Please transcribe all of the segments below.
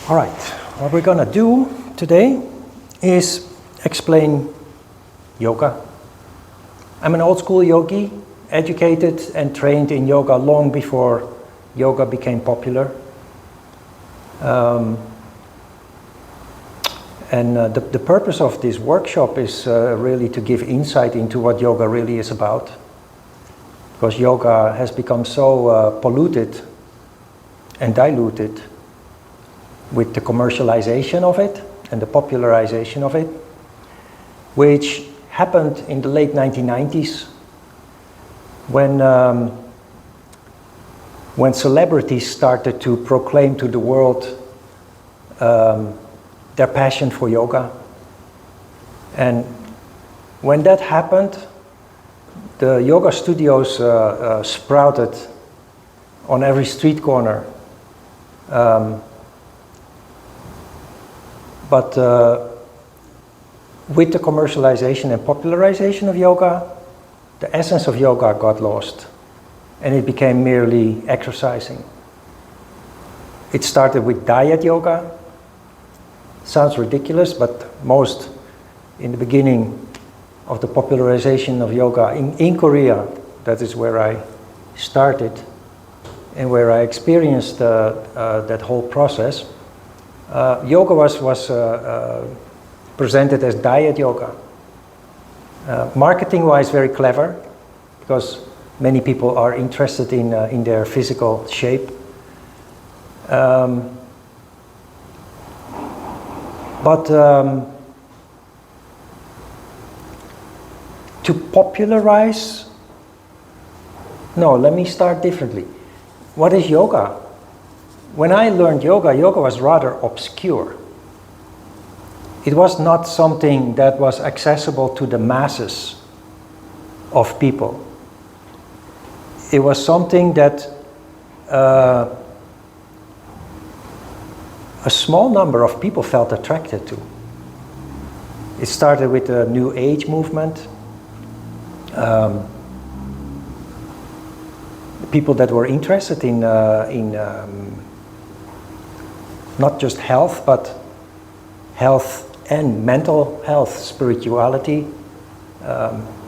All right, what we're gonna do today is explain yoga. I'm an old school yogi, educated and trained in yoga long before yoga became popular. The purpose of this workshop is really to give insight into what yoga really is about. Because yoga has become so polluted and diluted with the commercialization of it and the popularization of it, which happened in the late 1990s when celebrities started to proclaim to the world their passion for yoga. And when that happened, the yoga studios sprouted on every street corner. But with the commercialization and popularization of yoga, the essence of yoga got lost, and it became merely exercising. It started with diet yoga. Sounds ridiculous, but most, in the beginning of the popularization of yoga in Korea, that is where I started and where I experienced that whole process. Yoga was presented as diet yoga. Marketing-wise, very clever, because many people are interested in their physical shape. But to popularize, no, let me start differently. What is yoga? When I learned yoga, yoga was rather obscure. It was not something that was accessible to the masses of people. It was something that a small number of people felt attracted to. It started with the New Age movement. People that were interested in not just health, but health and mental health, spirituality.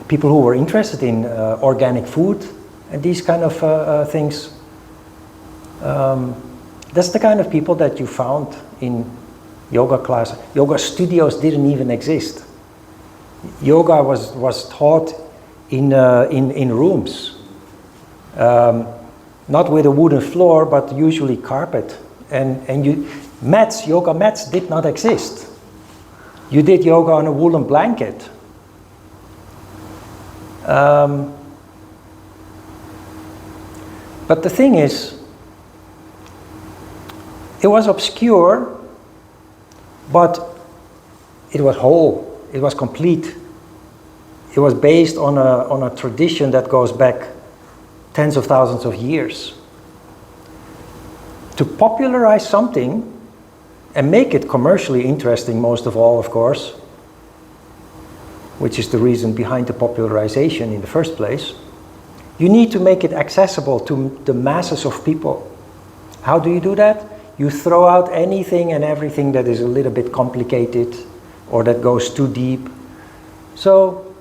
People who were interested in organic food and these kind of things. That's the kind of people that you found in yoga class. Yoga studios didn't even exist. Yoga was taught in rooms, not with a wooden floor, but usually carpet. And yoga mats did not exist. You did yoga on a woolen blanket. But the thing is, it was obscure, but it was whole, it was complete. It was based on a tradition that goes back tens of thousands of years. To popularize something and make it commercially interesting, most of all, of course, which is the reason behind the popularization in the first place, you need to make it accessible to the masses of people. How do you do that? You throw out anything and everything that is a little bit complicated or that goes too deep. So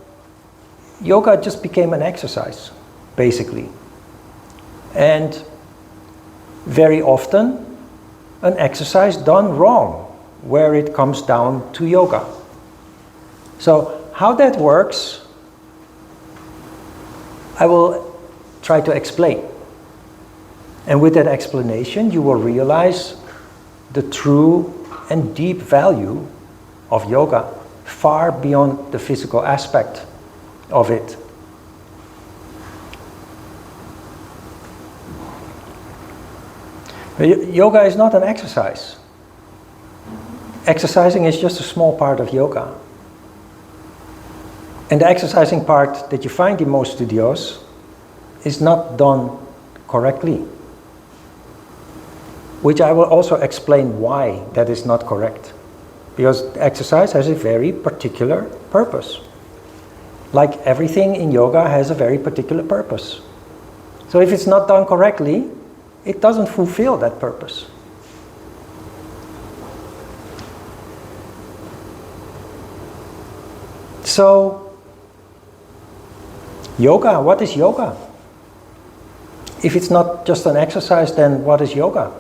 yoga just became an exercise, basically. And very often an exercise done wrong, where it comes down to yoga. So how that works, I will try to explain. And with that explanation, you will realize the true and deep value of yoga, far beyond the physical aspect of it. Yoga is not an exercise. Exercising is just a small part of yoga. And the exercising part that you find in most studios is not done correctly. Which I will also explain why that is not correct. Because exercise has a very particular purpose. Like everything in yoga has a very particular purpose. So if it's not done correctly, it doesn't fulfill that purpose. So, yoga, what is yoga? If it's not just an exercise, then what is yoga?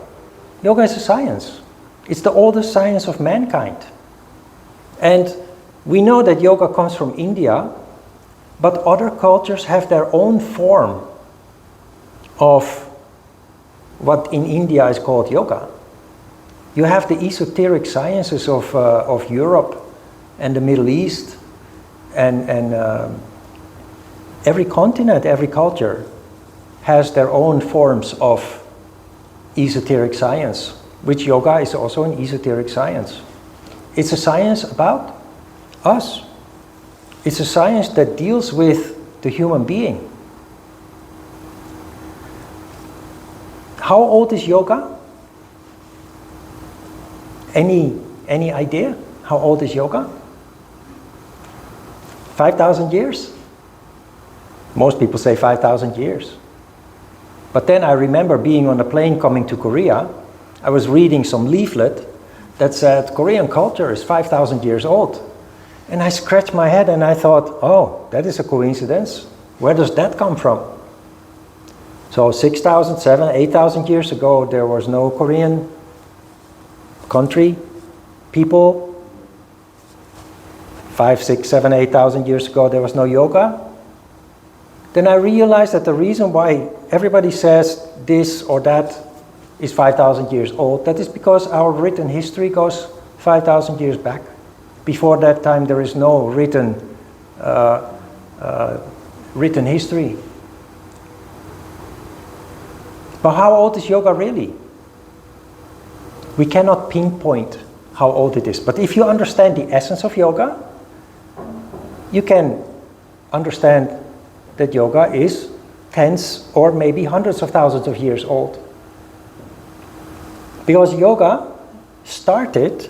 Yoga is a science. It's the oldest science of mankind. And we know that yoga comes from India, but other cultures have their own form of what in India is called yoga. You have the esoteric sciences of Europe and the Middle East, and every continent, every culture has their own forms of esoteric science, which yoga is also an esoteric science. It's a science about us. It's a science that deals with the human being. How old is yoga? Any idea? How old is yoga? 5,000 years? Most people say 5,000 years. But then I remember being on a plane coming to Korea. I was reading some leaflet that said Korean culture is 5,000 years old. And I scratched my head and I thought, oh, that is a coincidence. Where does that come from? So 6,000, 7,000, 8,000 years ago, there was no Korean country, people. 5, 6, 7, 8,000 years ago, there was no yoga. Then I realized that the reason why everybody says this or that is 5,000 years old, that is because our written history goes 5,000 years back. Before that time, there is no written history. But how old is yoga really? We cannot pinpoint how old it is. But if you understand the essence of yoga, you can understand that yoga is tens or maybe hundreds of thousands of years old. Because yoga started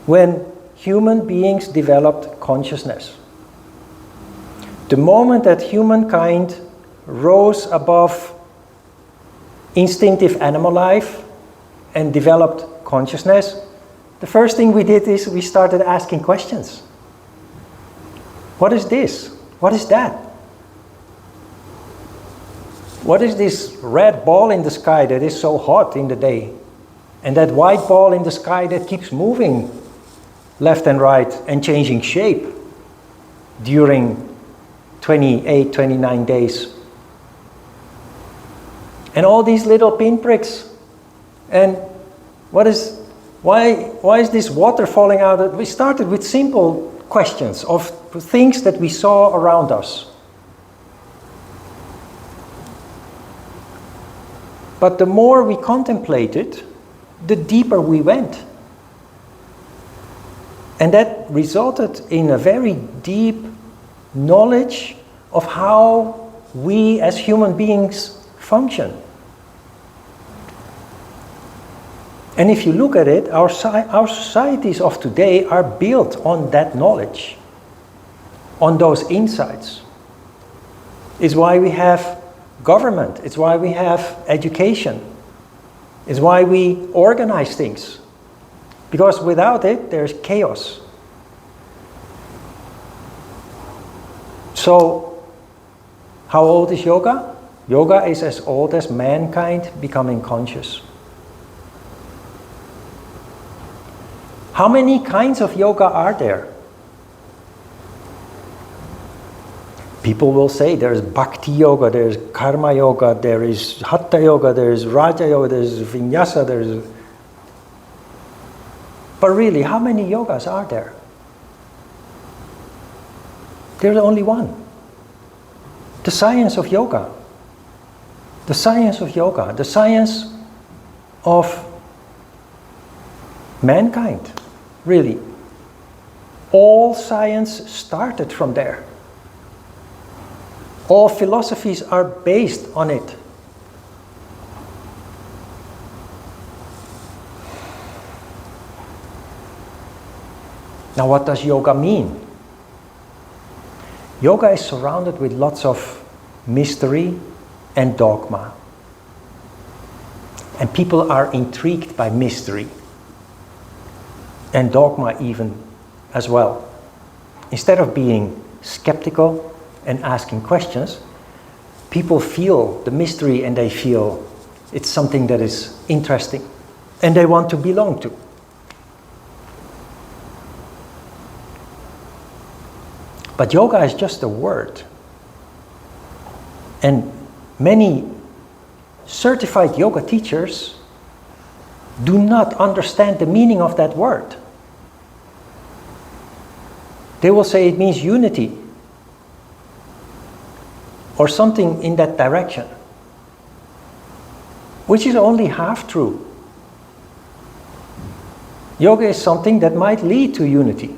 when human beings developed consciousness. The moment that humankind rose above instinctive animal life and developed consciousness, the first thing we did is we started asking questions. What is this? What is that? What is this red ball in the sky that is so hot in the day? And that white ball in the sky that keeps moving left and right and changing shape during 28, 29 days. And all these little pinpricks. And why is this water falling out? We started with simple questions of things that we saw around us. But the more we contemplated, the deeper we went. And that resulted in a very deep knowledge of how we as human beings function. And if you look at it, our societies of today are built on that knowledge, on those insights. It's why we have government, it's why we have education, it's why we organize things. Because without it, there's chaos. So, how old is yoga? Yoga is as old as mankind becoming conscious. How many kinds of yoga are there? People will say there's bhakti yoga, there's karma yoga, there is hatha yoga, there's raja yoga, there's vinyasa, there's... But really, how many yogas are there? There's only one. The science of yoga. The science of yoga. The science of mankind, really. All science started from there. All philosophies are based on it. Now, what does yoga mean? Yoga is surrounded with lots of mystery and dogma. And people are intrigued by mystery and dogma even as well. Instead of being skeptical and asking questions, people feel the mystery and they feel it's something that is interesting and they want to belong to. But yoga is just a word. And many certified yoga teachers do not understand the meaning of that word. They will say it means unity or something in that direction, which is only half true. Yoga is something that might lead to unity,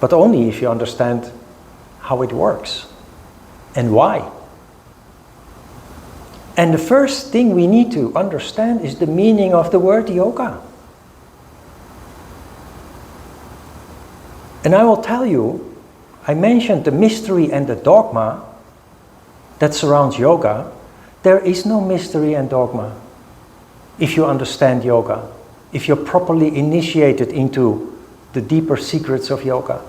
but only if you understand how it works and why. And the first thing we need to understand is the meaning of the word yoga. And I will tell you, I mentioned the mystery and the dogma that surrounds yoga. There is no mystery and dogma if you understand yoga, if you're properly initiated into the deeper secrets of yoga.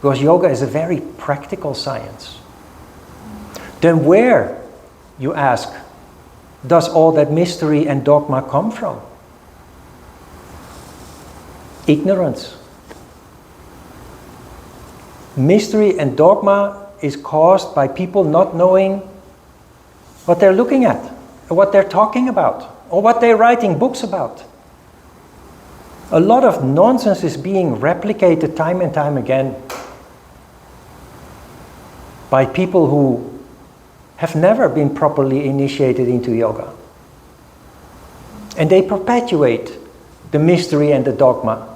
Because yoga is a very practical science. Then where, you ask, does all that mystery and dogma come from? Ignorance. Mystery and dogma is caused by people not knowing what they're looking at, or what they're talking about, or what they're writing books about. A lot of nonsense is being replicated time and time again by people who have never been properly initiated into yoga. And they perpetuate the mystery and the dogma.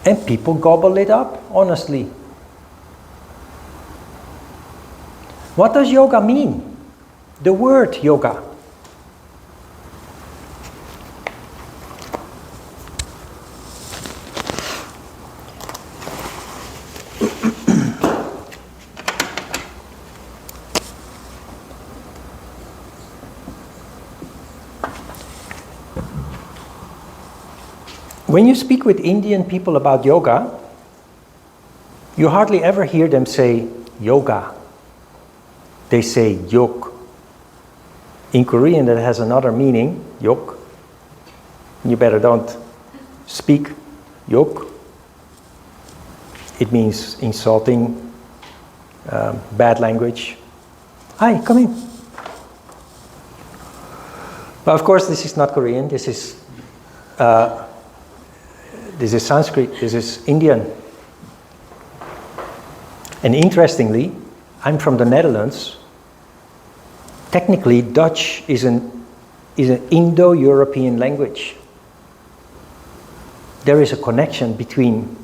And people gobble it up, honestly. What does yoga mean? The word yoga. When you speak with Indian people about yoga, you hardly ever hear them say yoga. They say yog. In Korean that has another meaning, yog. You better don't speak yog. It means insulting, bad language. Hi, come in. But of course this is not Korean, this is Sanskrit, this is Indian. And interestingly, I'm from the Netherlands. Technically, Dutch is an Indo-European language. There is a connection between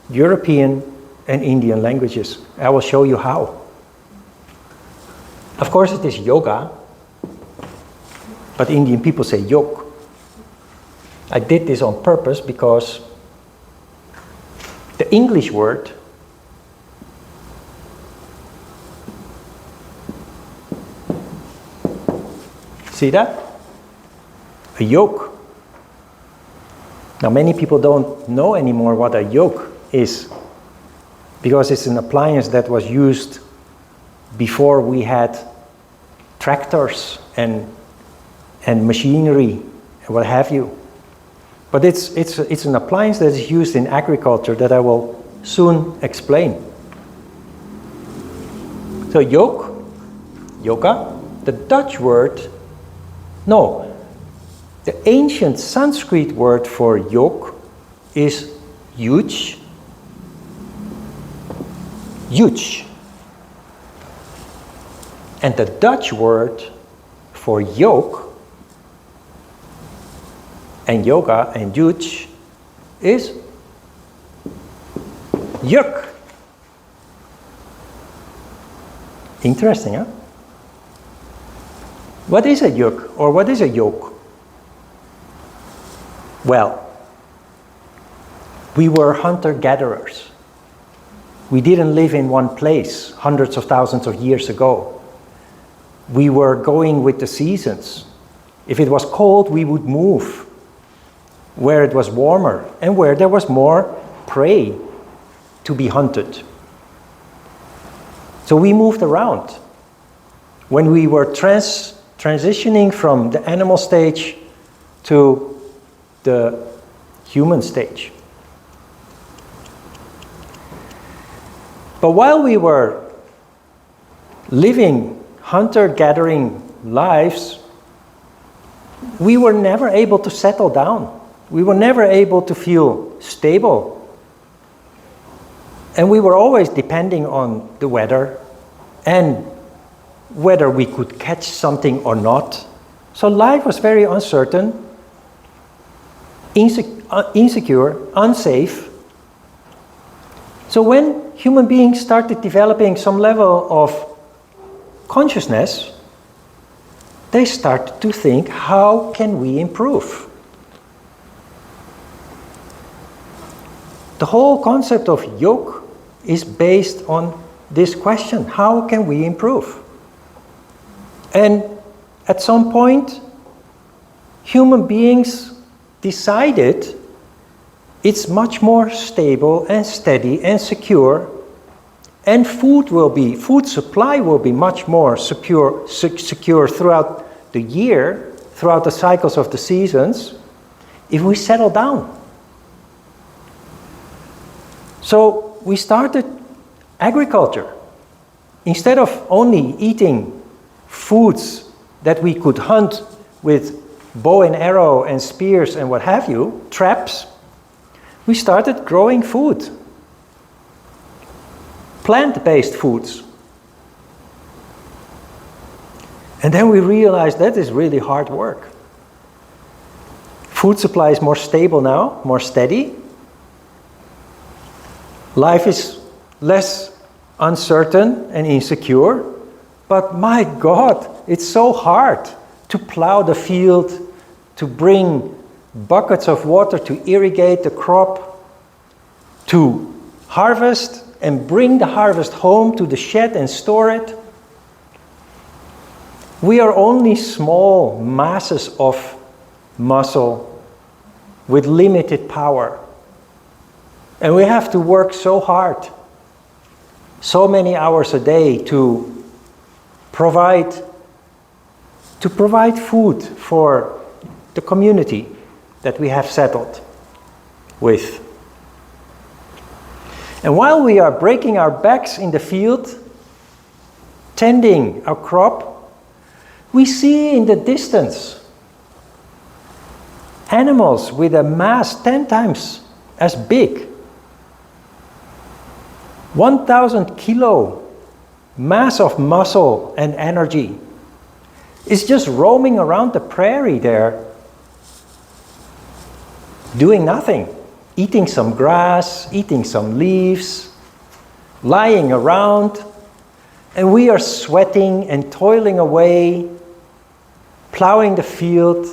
European and Indian languages. I will show you how. Of course it is yoga, but Indian people say yog. I did this on purpose because the English word see that? A yoke. Now many people don't know anymore what a yoke is because it's an appliance that was used before we had tractors and machinery and what have you. But it's an appliance that is used in agriculture that I will soon explain. So yoke, yoga, the Dutch word, no, the ancient Sanskrit word for yoke is yuj, yuj. And the Dutch word for yoke and yoga and yuj is juk. Interesting, huh? What is a juk or what is a yoke? Well, we were hunter-gatherers. We didn't live in one place hundreds of thousands of years ago. We were going with the seasons. If it was cold, we would move. where it was warmer and where there was more prey to be hunted. So we moved around. When we were transitioning from the animal stage to the human stage. But while we were living hunter-gathering lives, we were never able to settle down. We were never able to feel stable. And we were always depending on the weather and whether we could catch something or not. So life was very uncertain, insecure, unsafe. So when human beings started developing some level of consciousness, they started to think, how can we improve? The whole concept of yoke is based on this question, how can we improve? And at some point, human beings decided it's much more stable and steady and secure, and food supply will be much more secure throughout the year, throughout the cycles of the seasons, if we settle down. So we started agriculture. Instead of only eating foods that we could hunt with bow and arrow and spears and what have you, traps, we started growing food. Plant-based foods. And then we realized that is really hard work. Food supply is more stable now, more steady. Life is less uncertain and insecure. But my God, it's so hard to plow the field, to bring buckets of water to irrigate the crop, to harvest and bring the harvest home to the shed and store it. We are only small masses of muscle with limited power. And we have to work so hard, so many hours a day to provide food for the community that we have settled with. And while we are breaking our backs in the field, tending our crop, we see in the distance animals with a mass 10 times as big. 1,000 kilo mass of muscle and energy is just roaming around the prairie there, doing nothing, eating some grass, eating some leaves, lying around, and we are sweating and toiling away, plowing the field,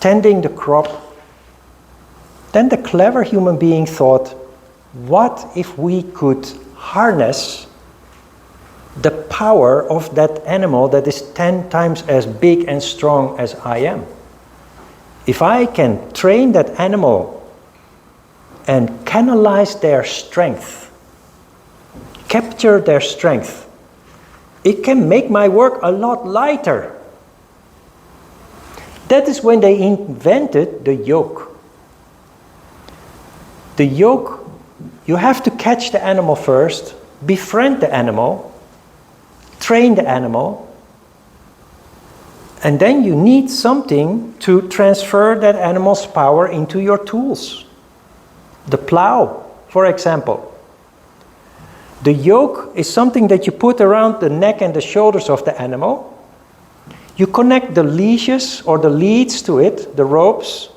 tending the crop. Then the clever human being thought, what if we could harness the power of that animal that is 10 times as big and strong as I am? If I can train that animal and canalize their strength, capture their strength, it can make my work a lot lighter. That is when they invented the yoke. The yoke, you have to catch the animal first, befriend the animal, train the animal, and then you need something to transfer that animal's power into your tools. The plow, for example. The yoke is something that you put around the neck and the shoulders of the animal. You connect the leashes or the leads to it, the ropes,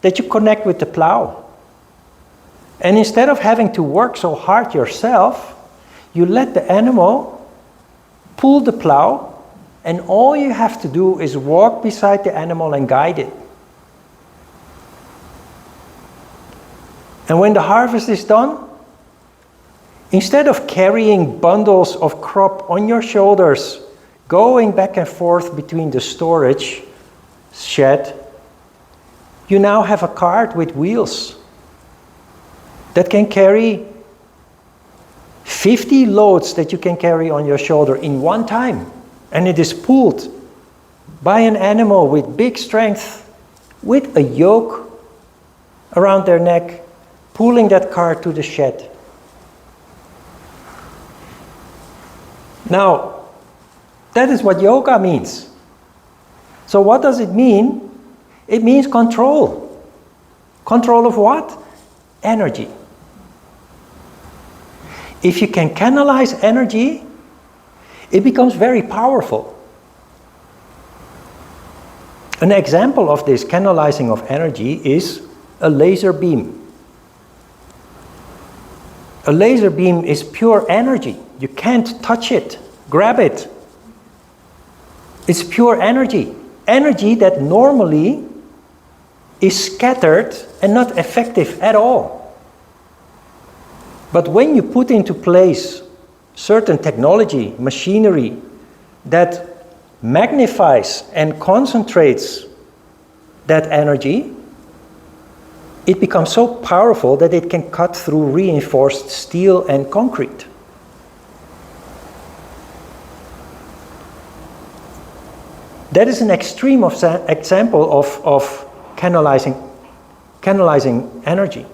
that you connect with the plow. And instead of having to work so hard yourself, you let the animal pull the plow, and all you have to do is walk beside the animal and guide it. And when the harvest is done, instead of carrying bundles of crop on your shoulders, going back and forth between the storage shed, you now have a cart with wheels that can carry 50 loads that you can carry on your shoulder in one time. And it is pulled by an animal with big strength, with a yoke around their neck, pulling that cart to the shed. Now, that is what yoga means. So what does it mean? It means control. Control of what? Energy. If you can canalize energy, it becomes very powerful. An example of this canalizing of energy is a laser beam. A laser beam is pure energy. You can't touch it, grab it. It's pure energy. Energy that normally is scattered and not effective at all. But when you put into place certain technology, machinery, that magnifies and concentrates that energy, it becomes so powerful that it can cut through reinforced steel and concrete. That is an extreme example of canalizing energy.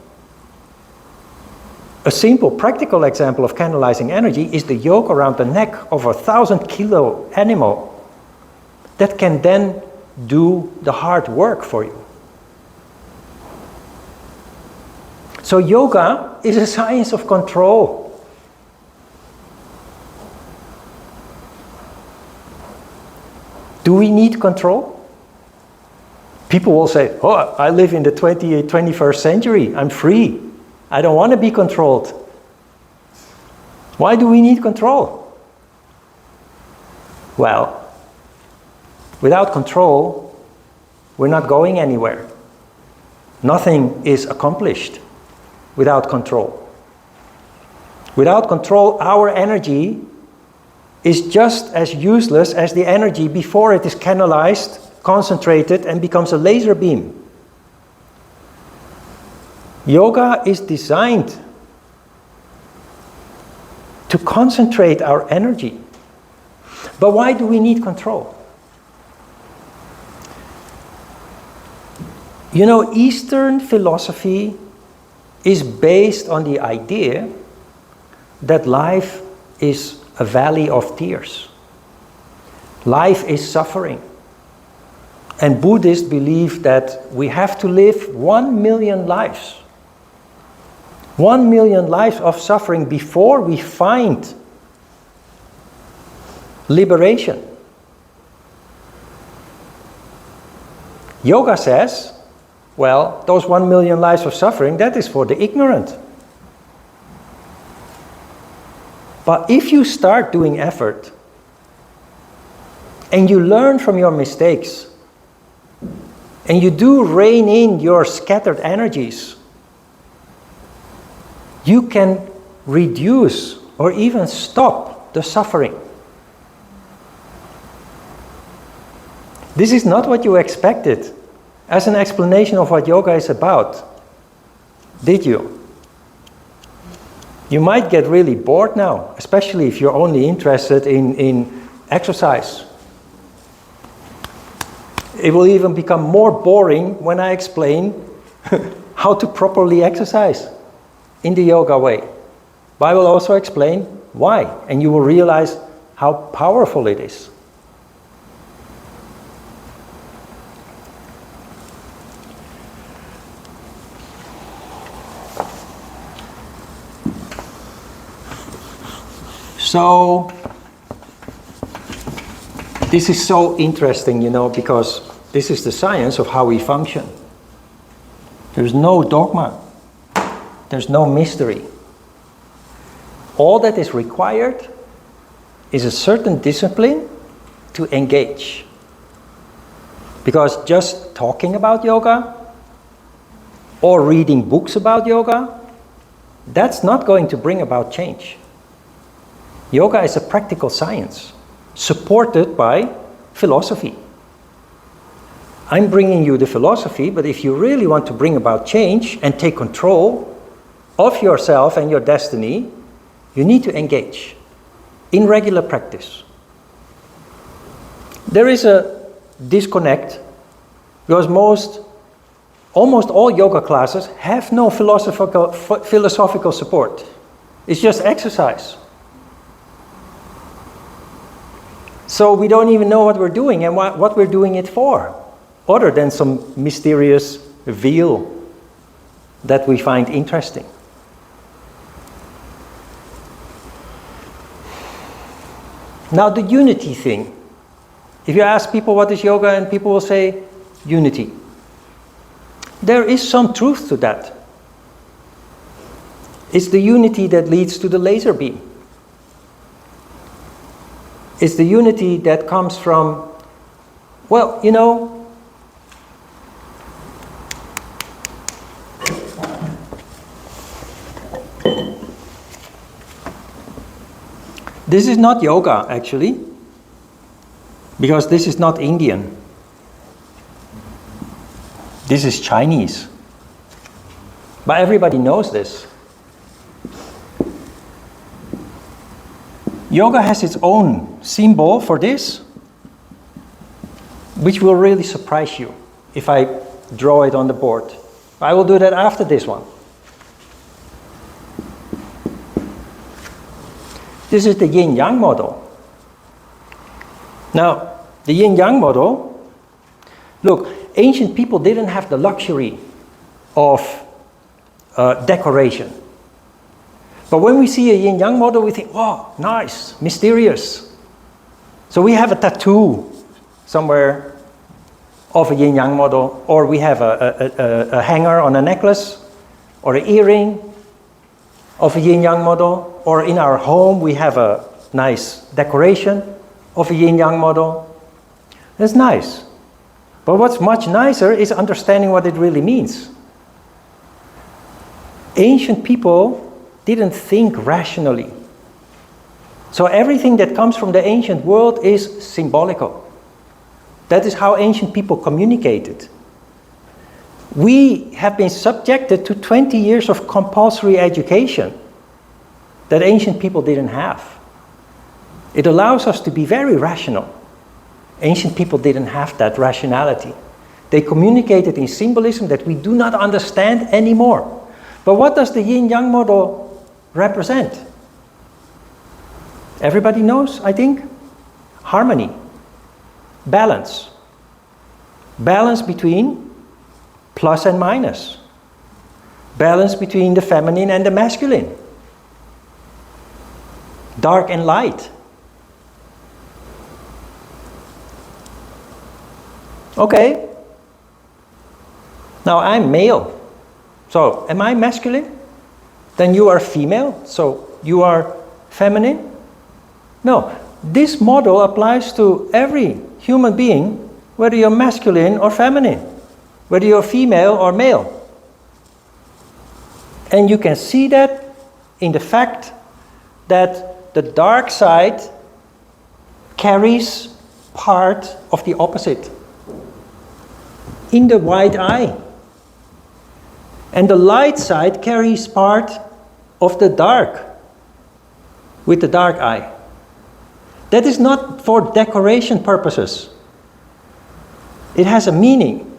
A simple practical example of canalizing energy is the yoke around the neck of a 1,000-kilo animal that can then do the hard work for you. So yoga is a science of control. Do we need control? People will say, oh, I live in the 21st century. I'm free. I don't want to be controlled. Why do we need control? Well, without control, we're not going anywhere. Nothing is accomplished without control. Without control, our energy is just as useless as the energy before it is canalized, concentrated, and becomes a laser beam. Yoga is designed to concentrate our energy. But why do we need control? You know, Eastern philosophy is based on the idea that life is a valley of tears. Life is suffering. And Buddhists believe that we have to live 1 million lives. 1 million lives of suffering before we find liberation. Yoga says, well, those 1 million lives of suffering, that is for the ignorant. But if you start doing effort, and you learn from your mistakes, and you do rein in your scattered energies, you can reduce or even stop the suffering. This is not what you expected as an explanation of what yoga is about, did you? You might get really bored now, especially if you're only interested in exercise. It will even become more boring when I explain how to properly exercise in the yoga way. But I will also explain why, and you will realize how powerful it is. So, this is so interesting, you know, because this is the science of how we function. There's no dogma. There's no mystery. All that is required is a certain discipline to engage. Because just talking about yoga or reading books about yoga, that's not going to bring about change. Yoga is a practical science supported by philosophy. I'm bringing you the philosophy, but if you really want to bring about change and take control of yourself and your destiny, you need to engage in regular practice. There is a disconnect because almost all yoga classes have no philosophical support. It's just exercise. So we don't even know what we're doing and what we're doing it for, other than some mysterious veil that we find interesting. Now the unity thing. If you ask people what is yoga, and people will say unity. There is some truth to that. It's the unity that leads to the laser beam. It's the unity that comes from, well, you know, this is not yoga actually, because this is not Indian. This is Chinese. But everybody knows this. Yoga has its own symbol for this, which will really surprise you if I draw it on the board. I will do that after this one. This is the yin-yang model. Now, the yin-yang model, look, ancient people didn't have the luxury of decoration. But when we see a yin-yang model, we think, wow, nice, mysterious. So we have a tattoo somewhere of a yin-yang model, or we have a hanger on a necklace, or an earring of a yin-yang model, or in our home we have a nice decoration of a yin-yang model. That's nice. But what's much nicer is understanding what it really means. Ancient people didn't think rationally. So everything that comes from the ancient world is symbolical. That is how ancient people communicated. We have been subjected to 20 years of compulsory education that ancient people didn't have. It allows us to be very rational. Ancient people didn't have that rationality. They communicated in symbolism that we do not understand anymore. But what does the yin-yang model represent? Everybody knows, I think? Harmony. Balance. Balance between plus and minus. Balance between the feminine and the masculine. Dark and light. Okay. Now I'm male. So am I masculine? Then you are female, so you are feminine? No. This model applies to every human being, whether you're masculine or feminine, whether you're female or male. And you can see that in the fact that the dark side carries part of the opposite in the white eye. And the light side carries part of the dark with the dark eye. That is not for decoration purposes. It has a meaning.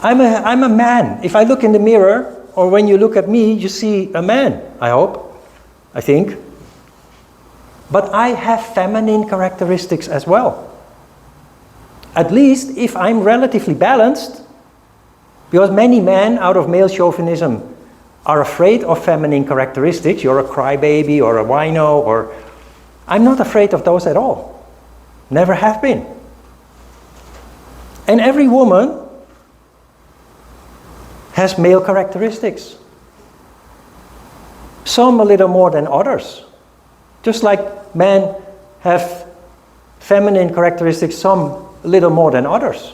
I'm a man. If I look in the mirror, or when you look at me, you see a man, I hope, I think. But I have feminine characteristics as well. At least if I'm relatively balanced, because many men out of male chauvinism are afraid of feminine characteristics. You're a crybaby or a wino, or I'm not afraid of those at all. Never have been. And every woman has male characteristics. Some a little more than others. Just like men have feminine characteristics, some a little more than others.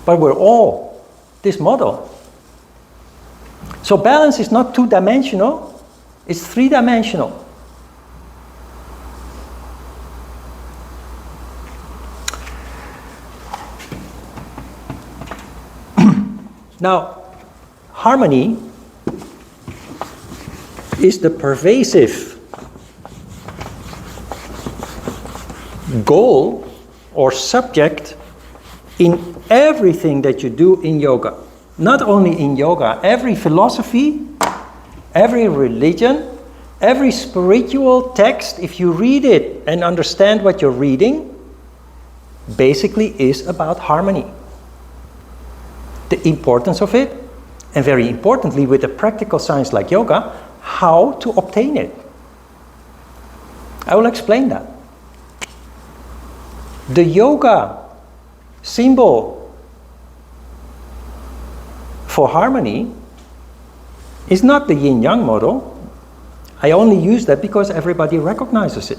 But we're all this model. So balance is not two-dimensional, it's three-dimensional. Now, harmony is the pervasive goal or subject in everything that you do in yoga. Not only in yoga, every philosophy, every religion, every spiritual text, if you read it and understand what you're reading, basically is about harmony. The importance of it, and very importantly with a practical science like yoga, how to obtain it. I will explain that. The yoga symbol for harmony is not the yin-yang model. I only use that because everybody recognizes it.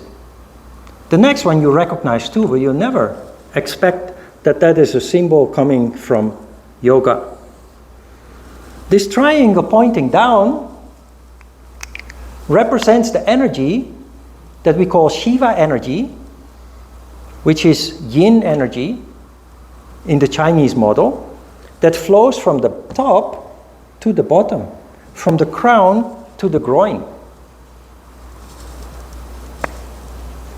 The next one you recognize too, but you'll never expect that that is a symbol coming from yoga. This triangle pointing down represents the energy that we call Shiva energy, which is yin energy in the Chinese model, that flows from the top to the bottom, from the crown to the groin.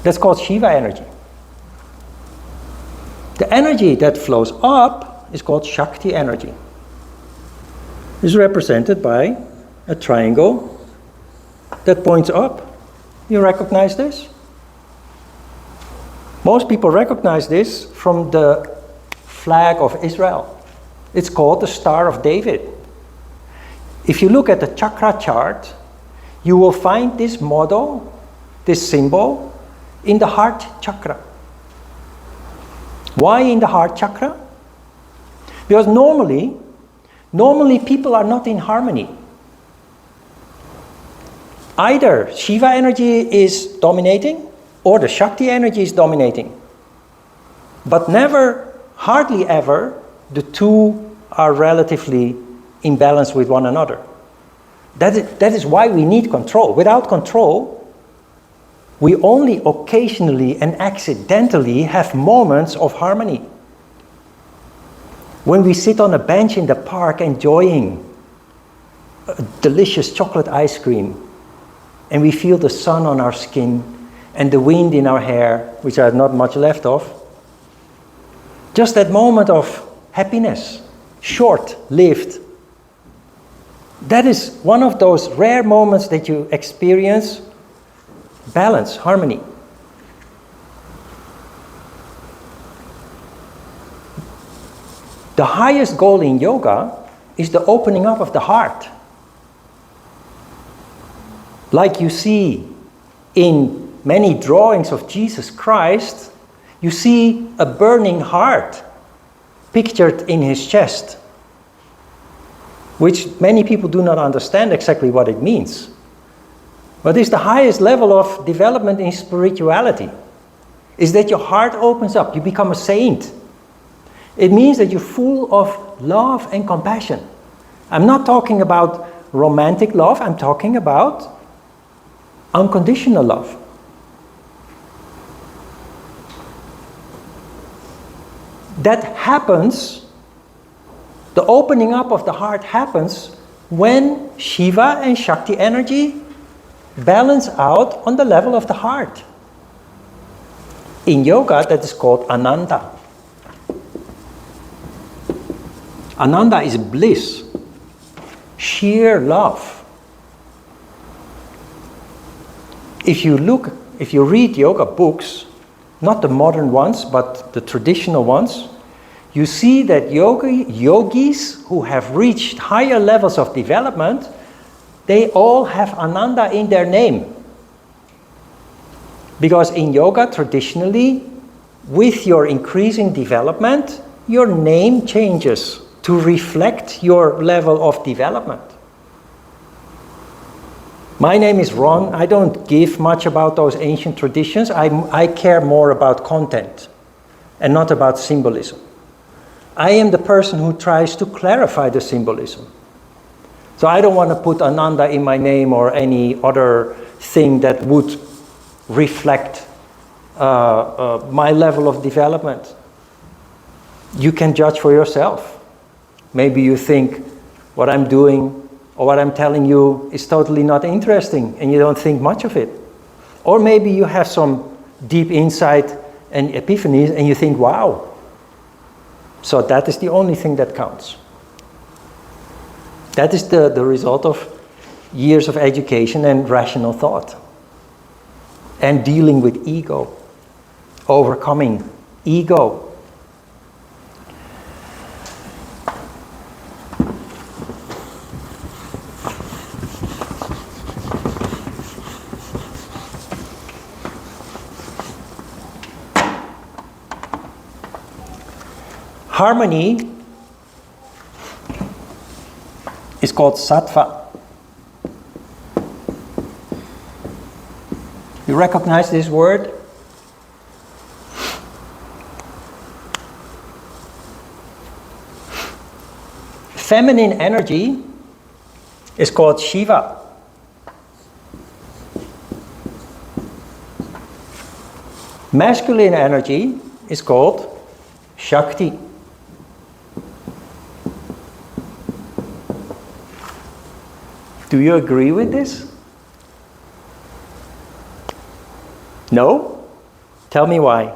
That's called Shiva energy. The energy that flows up is called Shakti energy. Is represented by a triangle that points up. You recognize this? Most people recognize this from the flag of Israel. It's called the Star of David. If you look at the chakra chart, you will find this model, this symbol, in the heart chakra. Why in the heart chakra? Because normally people are not in harmony. Either Shiva energy is dominating or the Shakti energy is dominating. But never, hardly ever, the two are relatively in balance with one another. That is why we need control. Without control, we only occasionally and accidentally have moments of harmony. When we sit on a bench in the park enjoying a delicious chocolate ice cream, and we feel the sun on our skin and the wind in our hair, which I have not much left of, just that moment of happiness, short-lived, that is one of those rare moments that you experience balance, harmony. The highest goal in yoga is the opening up of the heart. Like you see in many drawings of Jesus Christ, you see a burning heart pictured in his chest, which many people do not understand exactly what it means. But it's the highest level of development in spirituality, is that your heart opens up, you become a saint. It means that you're full of love and compassion. I'm not talking about romantic love, I'm talking about unconditional love. That happens, the opening up of the heart happens when Shiva and Shakti energy balance out on the level of the heart. In yoga, that is called Ananda. Ananda is bliss, sheer love. If you read yoga books, not the modern ones, but the traditional ones, you see that yogis who have reached higher levels of development, they all have Ananda in their name. Because in yoga, traditionally, with your increasing development, your name changes to reflect your level of development. My name is Ron. I don't give much about those ancient traditions. I care more about content and not about symbolism. I am the person who tries to clarify the symbolism. So I don't want to put Ananda in my name or any other thing that would reflect my level of development. You can judge for yourself. Maybe you think what I'm doing or what I'm telling you is totally not interesting and you don't think much of it. Or maybe you have some deep insight and epiphanies and you think, wow. So that is the only thing that counts. That is the result of years of education and rational thought. And dealing with ego. Overcoming ego. Harmony is called sattva. You recognize this word? Feminine energy is called Shiva. Masculine energy is called Shakti. Do you agree with this? No? Tell me why.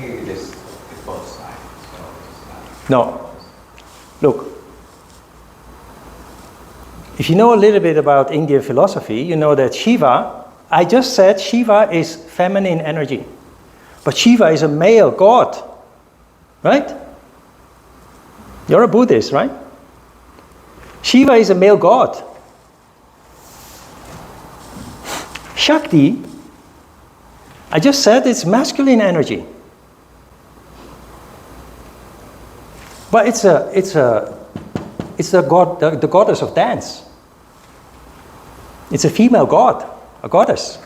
You just both sides. No. Look. If you know a little bit about Indian philosophy, you know that Shiva, I just said Shiva is feminine energy. But Shiva is a male god. Right? You're a Buddhist, right? Shiva is a male god. Shakti, I just said it's masculine energy. But it's the goddess of dance. It's a female god, a goddess.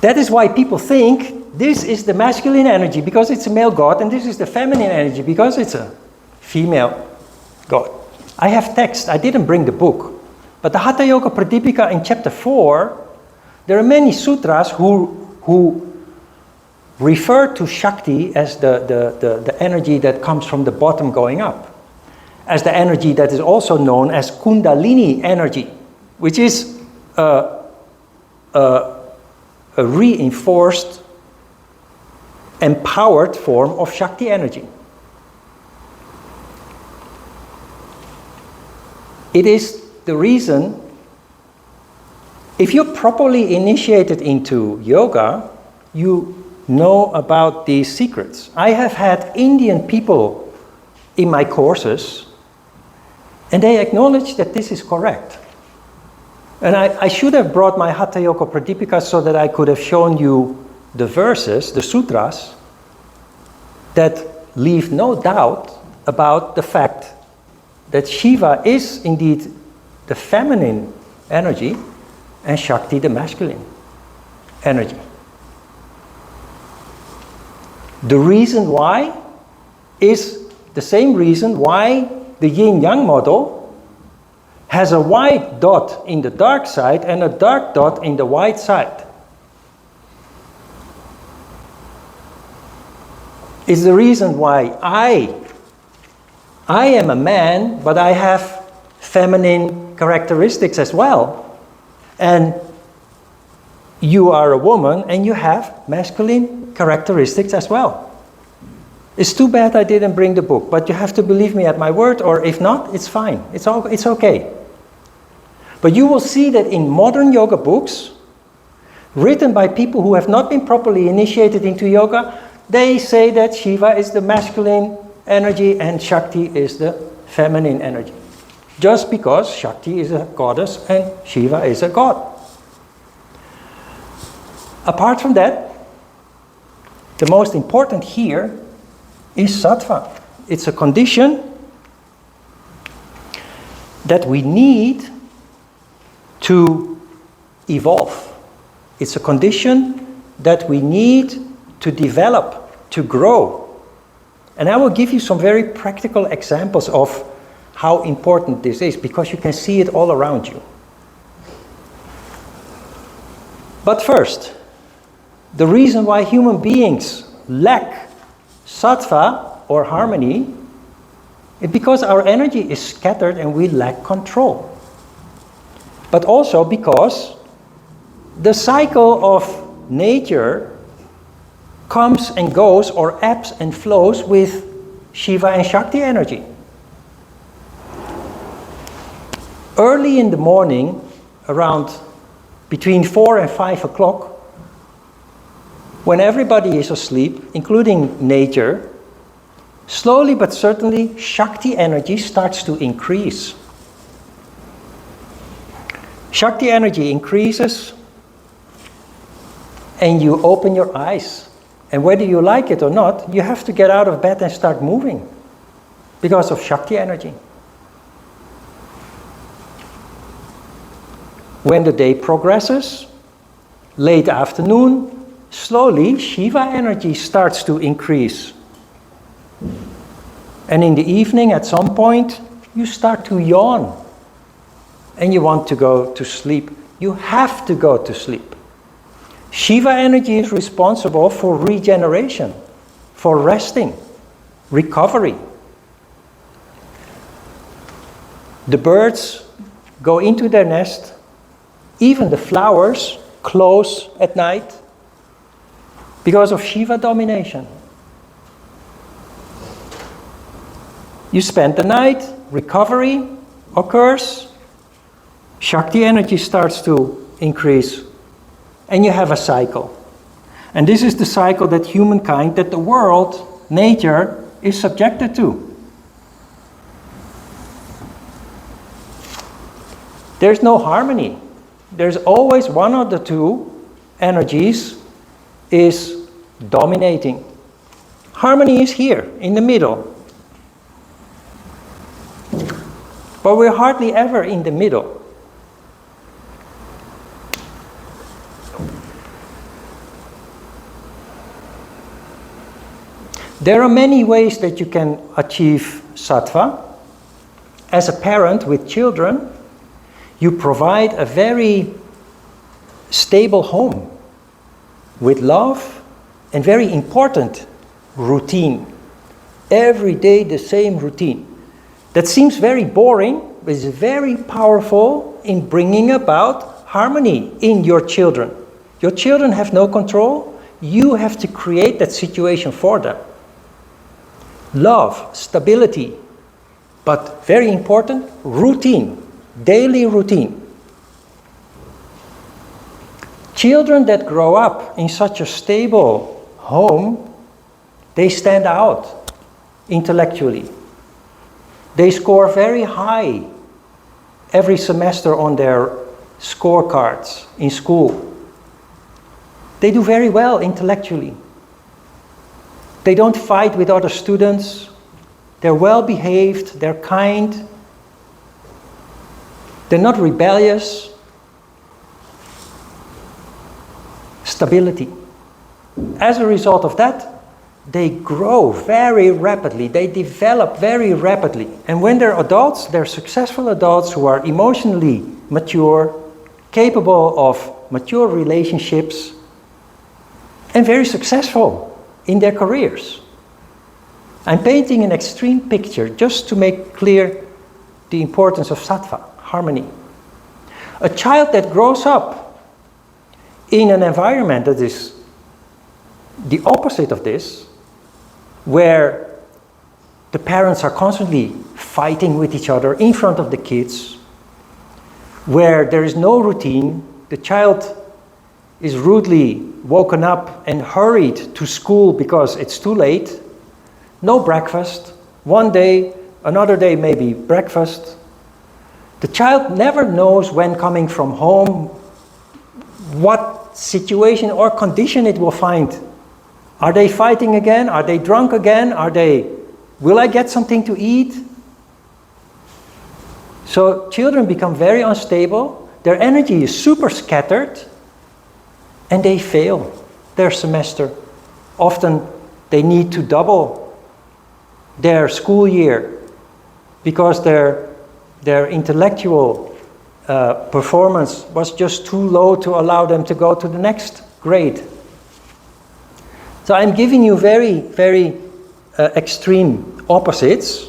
That is why people think this is the masculine energy because it's a male god, and this is the feminine energy because it's a female god. I have text, I didn't bring the book, but the Hatha Yoga Pradipika in chapter 4, there are many sutras who refer to Shakti as the energy that comes from the bottom going up, as the energy that is also known as Kundalini energy, which is a reinforced, empowered form of Shakti energy. It is the reason, if you're properly initiated into yoga, you know about these secrets. I have had Indian people in my courses, and they acknowledge that this is correct. And I should have brought my Hatha Yoga Pradipika so that I could have shown you the verses, the sutras, that leave no doubt about the fact that Shiva is indeed the feminine energy and Shakti the masculine energy. The reason why is the same reason why the yin-yang model has a white dot in the dark side and a dark dot in the white side. It's the reason why I am a man, but I have feminine characteristics as well. And you are a woman and you have masculine characteristics as well. It's too bad I didn't bring the book, but you have to believe me at my word, or if not, it's fine. It's okay. But you will see that in modern yoga books, written by people who have not been properly initiated into yoga, they say that Shiva is the masculine energy and Shakti is the feminine energy. Just because Shakti is a goddess and Shiva is a god. Apart from that, the most important here is sattva. It's a condition that we need to evolve. It's a condition that we need to develop, to grow. And I will give you some very practical examples of how important this is, because you can see it all around you. But first, The reason why human beings lack sattva or harmony is because our energy is scattered and we lack control. But also because the cycle of nature comes and goes or ebbs and flows with Shiva and Shakti energy. Early in the morning, around between 4 and 5 o'clock, when everybody is asleep, including nature, slowly but certainly Shakti energy starts to increase. Shakti energy increases and you open your eyes. And whether you like it or not, you have to get out of bed and start moving because of Shakti energy. When the day progresses, late afternoon, slowly Shiva energy starts to increase. And in the evening, at some point, you start to yawn. And you want to go to sleep. You have to go to sleep. Shiva energy is responsible for regeneration, for resting, recovery. The birds go into their nest. Even the flowers close at night because of Shiva domination. You spend the night, recovery occurs, Shakti energy starts to increase, and you have a cycle. And this is the cycle that humankind, that the world, nature, is subjected to. There's no harmony. There's always one of the two energies is dominating. Harmony is here, in the middle. But we're hardly ever in the middle. There are many ways that you can achieve sattva. As a parent with children, you provide a very stable home with love and very important routine. Every day the same routine. That seems very boring, but is very powerful in bringing about harmony in your children. Your children have no control. You have to create that situation for them. Love, stability, but very important, routine, daily routine. Children that grow up in such a stable home, they stand out intellectually. They score very high every semester on their scorecards in school. They do very well intellectually. They don't fight with other students. They're well behaved, they're kind. They're not rebellious. Stability. As a result of that, they grow very rapidly. They develop very rapidly. And when they're adults, they're successful adults who are emotionally mature, capable of mature relationships, and very successful in their careers. I'm painting an extreme picture just to make clear the importance of sattva, harmony. A child that grows up in an environment that is the opposite of this, where the parents are constantly fighting with each other in front of the kids, where there is no routine, the child is rudely woken up and hurried to school because it's too late, no breakfast, one day, another day maybe breakfast. The child never knows when coming from home what situation or condition it will find. Are they fighting again? Are they drunk again? Will I get something to eat? So children become very unstable, their energy is super scattered, and they fail their semester. Often they need to double their school year because their intellectual performance was just too low to allow them to go to the next grade. So I'm giving you very, very extreme opposites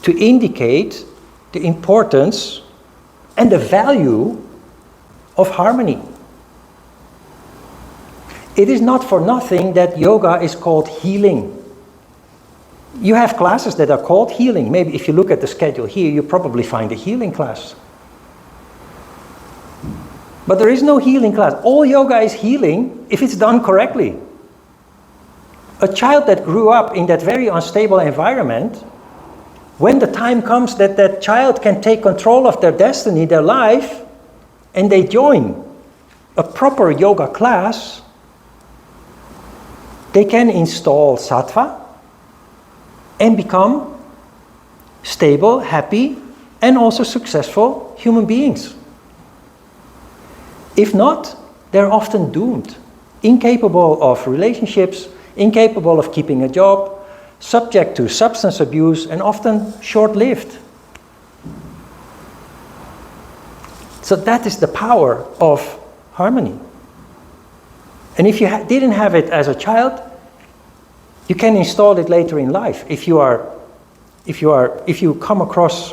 to indicate the importance and the value of harmony. It is not for nothing that yoga is called healing. You have classes that are called healing. Maybe if you look at the schedule here, you probably find a healing class. But there is no healing class. All yoga is healing if it's done correctly. A child that grew up in that very unstable environment, when the time comes that that child can take control of their destiny, their life, and they join a proper yoga class, they can install sattva and become stable, happy, and also successful human beings. If not, they're often doomed, incapable of relationships, incapable of keeping a job, subject to substance abuse, and often short-lived. So that is the power of harmony. And if you didn't have it as a child, you can install it later in life. If you come across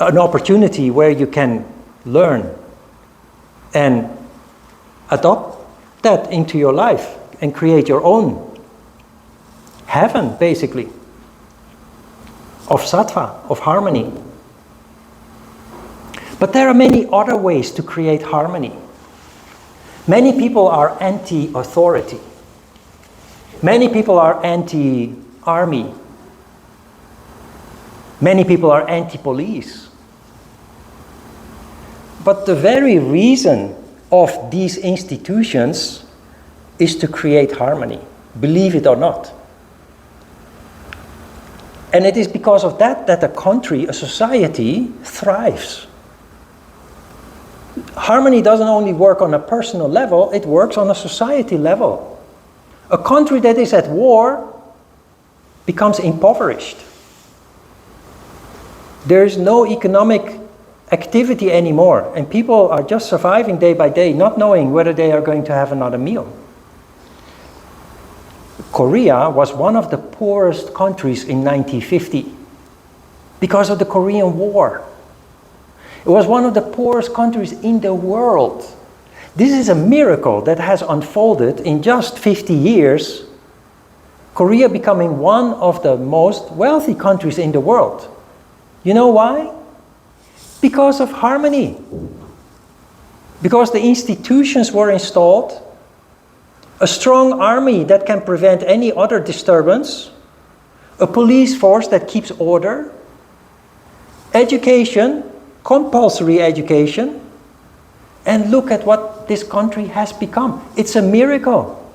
an opportunity where you can learn and adopt that into your life and create your own heaven, basically, of sattva, of harmony. But there are many other ways to create harmony. Many people are anti-authority. Many people are anti-army. Many people are anti-police. But the very reason of these institutions is to create harmony, believe it or not. And it is because of that that a country, a society, thrives. Harmony doesn't only work on a personal level, it works on a society level. A country that is at war becomes impoverished. There is no economic activity anymore, and people are just surviving day by day, not knowing whether they are going to have another meal. Korea was one of the poorest countries in 1950 because of the Korean War. It was one of the poorest countries in the world. This is a miracle that has unfolded in just 50 years. Korea becoming one of the most wealthy countries in the world. You know why? Because of harmony. Because the institutions were installed, a strong army that can prevent any other disturbance, a police force that keeps order, education, compulsory education, and look at what this country has become. It's a miracle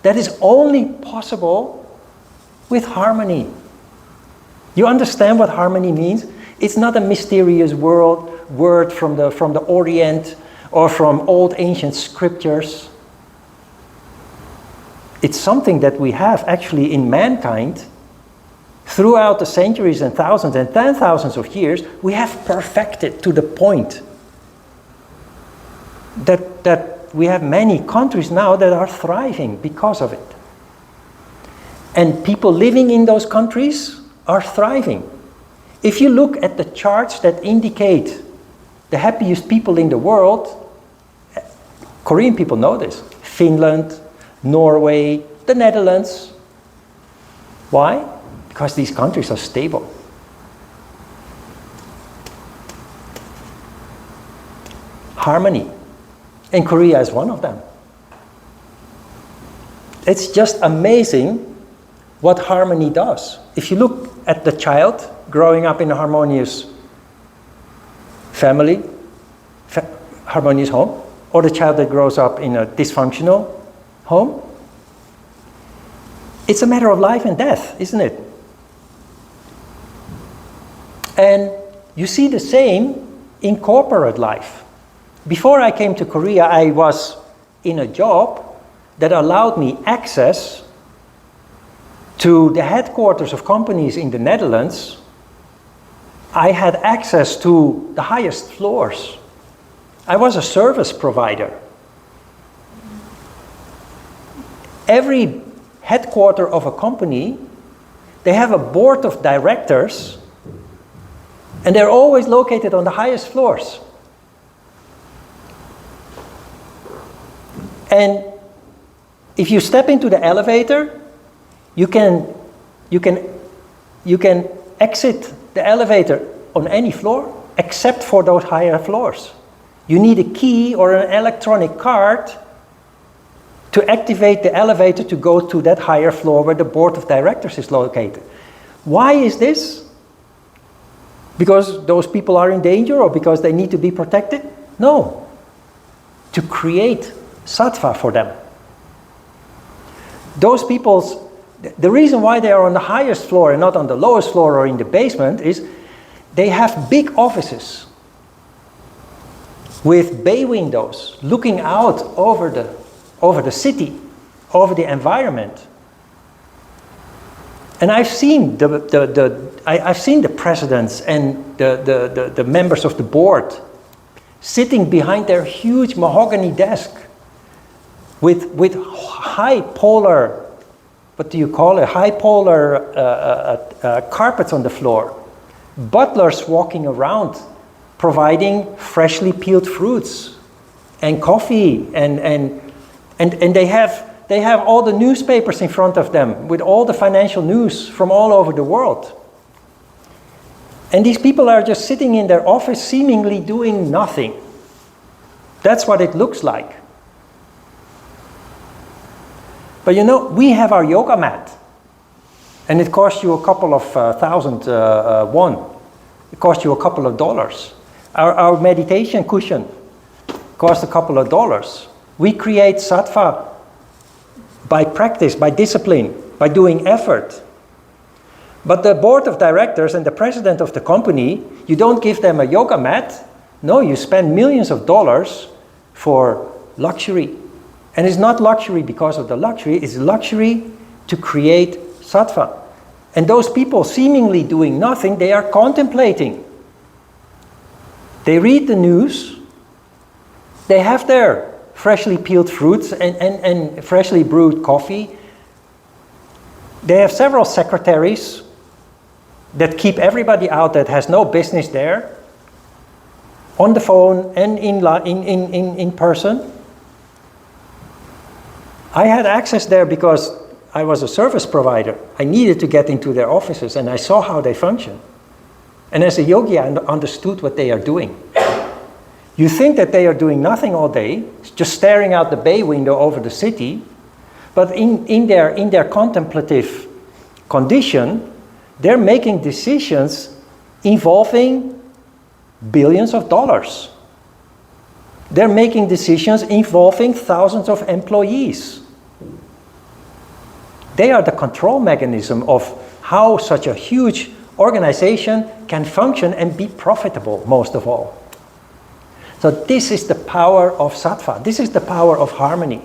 that is only possible with harmony. You understand what harmony means? It's not a mysterious word from the Orient or from old ancient scriptures. It's something that we have actually in mankind throughout the centuries and thousands and 10,000s of years. We have perfected to the point that we have many countries now that are thriving because of it. And people living in those countries are thriving. If you look at the charts that indicate the happiest people in the world, Korean people know this. Finland, Norway, the Netherlands. Why? Because these countries are stable. Harmony. And Korea is one of them. It's just amazing what harmony does. If you look at the child growing up in a harmonious family, harmonious home, or the child that grows up in a dysfunctional home, it's a matter of life and death, isn't it? And you see the same in corporate life. Before I came to Korea, I was in a job that allowed me access to the headquarters of companies in the Netherlands. I had access to the highest floors. I was a service provider. Every headquarter of a company, they have a board of directors, and they're always located on the highest floors. And if you step into the elevator, you can exit the elevator on any floor except for those higher floors. You need a key or an electronic card to activate the elevator to go to that higher floor where the board of directors is located. Why is this? Because those people are in danger or because they need to be protected? No. To create sattva for them. Those people's, the reason why they are on the highest floor and not on the lowest floor or in the basement is they have big offices with bay windows looking out over the city, over the environment. And I've seen I've seen the presidents and the members of the board sitting behind their huge mahogany desk with high polar, what do you call it? High polar carpets on the floor. Butlers walking around providing freshly peeled fruits and coffee and they have all the newspapers in front of them with all the financial news from all over the world. And these people are just sitting in their office seemingly doing nothing. That's what it looks like. But you know, we have our yoga mat. And it costs you a couple of thousand won. It costs you a couple of dollars. Our meditation cushion costs a couple of dollars. We create sattva by practice, by discipline, by doing effort. But the board of directors and the president of the company, you don't give them a yoga mat. No, you spend millions of dollars for luxury. And it's not luxury because of the luxury, it's luxury to create sattva. And those people seemingly doing nothing, they are contemplating. They read the news, they have their freshly peeled fruits and freshly brewed coffee. They have several secretaries that keep everybody out that has no business there, on the phone and in person. I had access there because I was a service provider. I needed to get into their offices and I saw how they function. And as a yogi, I understood what they are doing. You think that they are doing nothing all day, just staring out the bay window over the city, but in their contemplative condition, they're making decisions involving billions of dollars. They're making decisions involving thousands of employees. They are the control mechanism of how such a huge organization can function and be profitable, most of all. So this is the power of sattva. This is the power of harmony.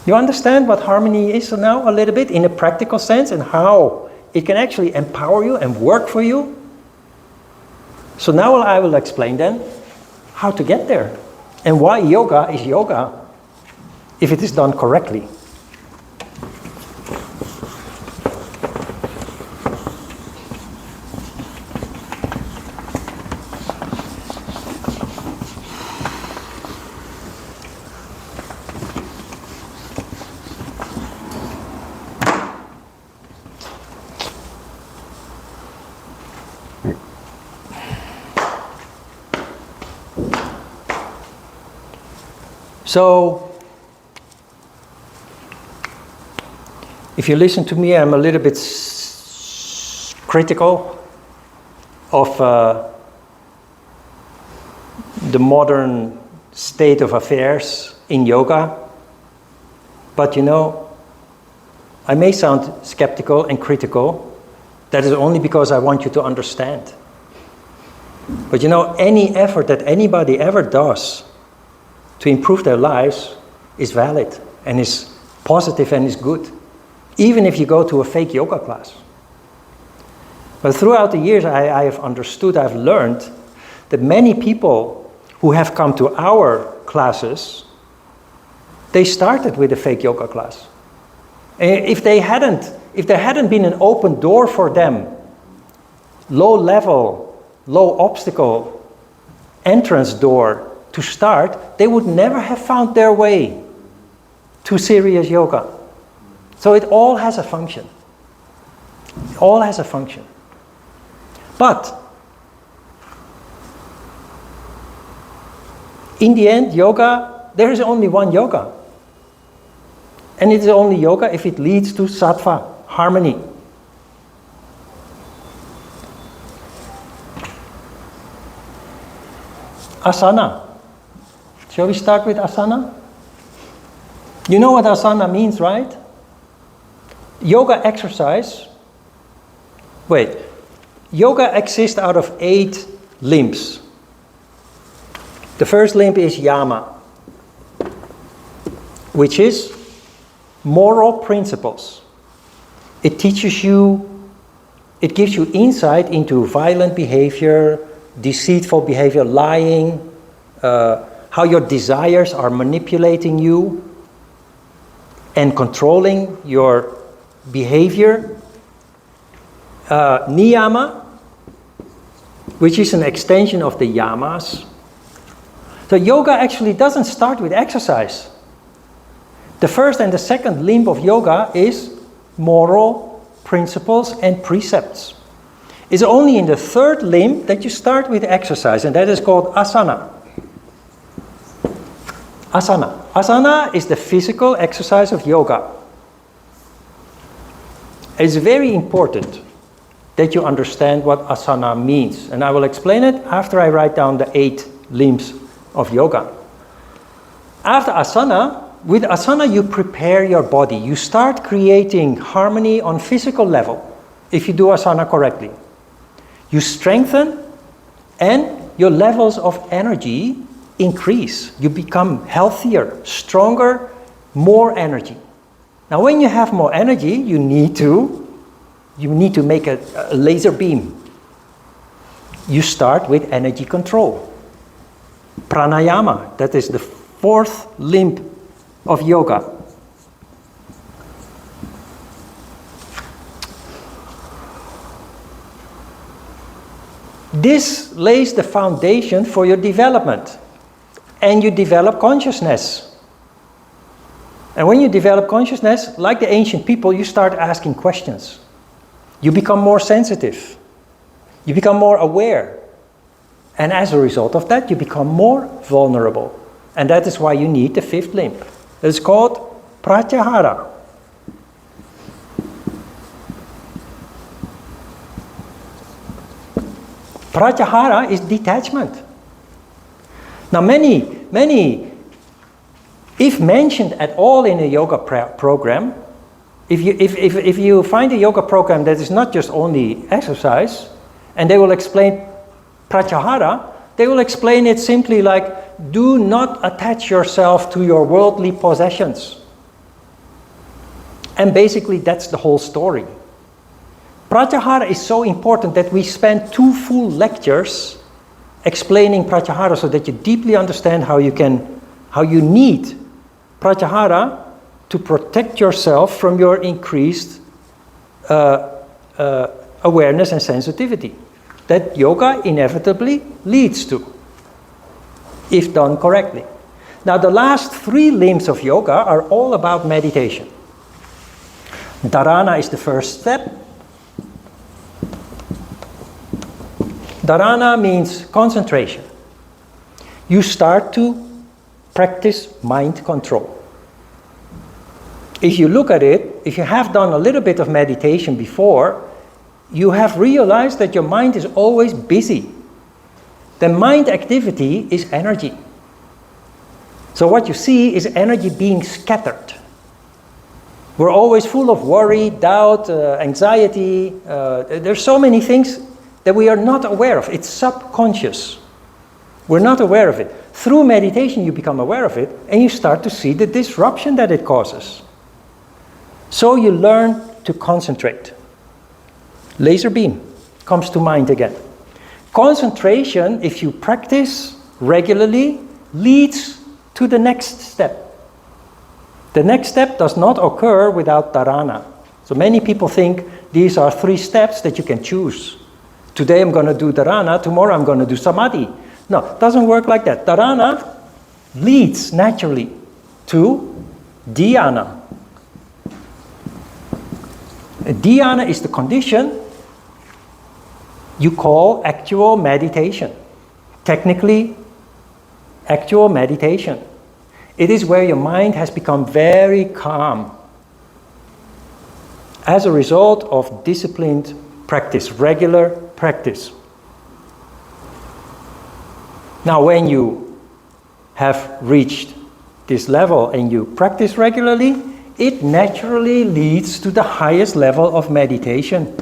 You understand what harmony is now a little bit in a practical sense and how it can actually empower you and work for you? So now I will explain then how to get there and why yoga is yoga if it is done correctly. So, if you listen to me, I'm a little bit critical of the modern state of affairs in yoga. But you know, I may sound skeptical and critical. That is only because I want you to understand. But you know, any effort that anybody ever does to improve their lives is valid and is positive and is good, even if you go to a fake yoga class. But throughout the years, I have understood, I've learned that many people who have come to our classes They started with a fake yoga class. If there hadn't been an open door for them, low level, low obstacle entrance door to start, they would never have found their way to serious yoga. So it all has a function. It all has a function. But in the end, yoga, there is only one yoga. And it is only yoga if it leads to sattva, harmony. Asana. Shall we start with asana? You know what asana means, right? Yoga exercise. Wait. Yoga exists out of 8 limbs. The first limb is yama, which is moral principles. It teaches you, it gives you insight into violent behavior, deceitful behavior, lying, how your desires are manipulating you and controlling your behavior. Niyama, which is an extension of the yamas. So yoga actually doesn't start with exercise. The first and the second limb of yoga is moral principles and precepts. It's only in the third limb that you start with exercise, and that is called asana. Asana. Asana is the physical exercise of yoga. It's very important that you understand what asana means, and I will explain it after I write down the 8 limbs of yoga. After asana, with asana you prepare your body. You start creating harmony on physical level if you do asana correctly. You strengthen and your levels of energy increase. You become healthier, stronger, more energy. Now when you have more energy, you need to make a laser beam. You start with energy control. Pranayama, that is the 4th limb of yoga. This lays the foundation for your development. And you develop consciousness. And when you develop consciousness, like the ancient people, you start asking questions. You become more sensitive. You become more aware. And as a result of that, you become more vulnerable. And that is why you need the 5th limb. It's called pratyahara. Pratyahara is detachment. Now many, if mentioned at all in a yoga program, if you find a yoga program that is not just only exercise, and they will explain pratyahara, they will explain it simply like, do not attach yourself to your worldly possessions. And basically that's the whole story. Pratyahara is so important that we spend 2 full lectures explaining pratyahara so that you deeply understand how you need pratyahara to protect yourself from your increased awareness and sensitivity that yoga inevitably leads to, if done correctly. Now the last 3 limbs of yoga are all about meditation. Dharana is the first step. Dharana means concentration. You start to practice mind control. If you look at it, if you have done a little bit of meditation before, you have realized that your mind is always busy. The mind activity is energy. So what you see is energy being scattered. We're always full of worry, doubt, anxiety. There's so many things that we are not aware of. It's subconscious. We're not aware of it. Through meditation you become aware of it and you start to see the disruption that it causes. So you learn to concentrate. Laser beam comes to mind again. Concentration, if you practice regularly, leads to the next step. The next step does not occur without dharana. So many people think these are 3 steps that you can choose. Today I'm going to do dharana, tomorrow I'm going to do samadhi. No, it doesn't work like that. Dharana leads naturally to dhyana. Dhyana is the condition you call actual meditation. Technically, actual meditation. It is where your mind has become very calm as a result of disciplined practice, regular practice. Now, when you have reached this level and you practice regularly, it naturally leads to the highest level of meditation,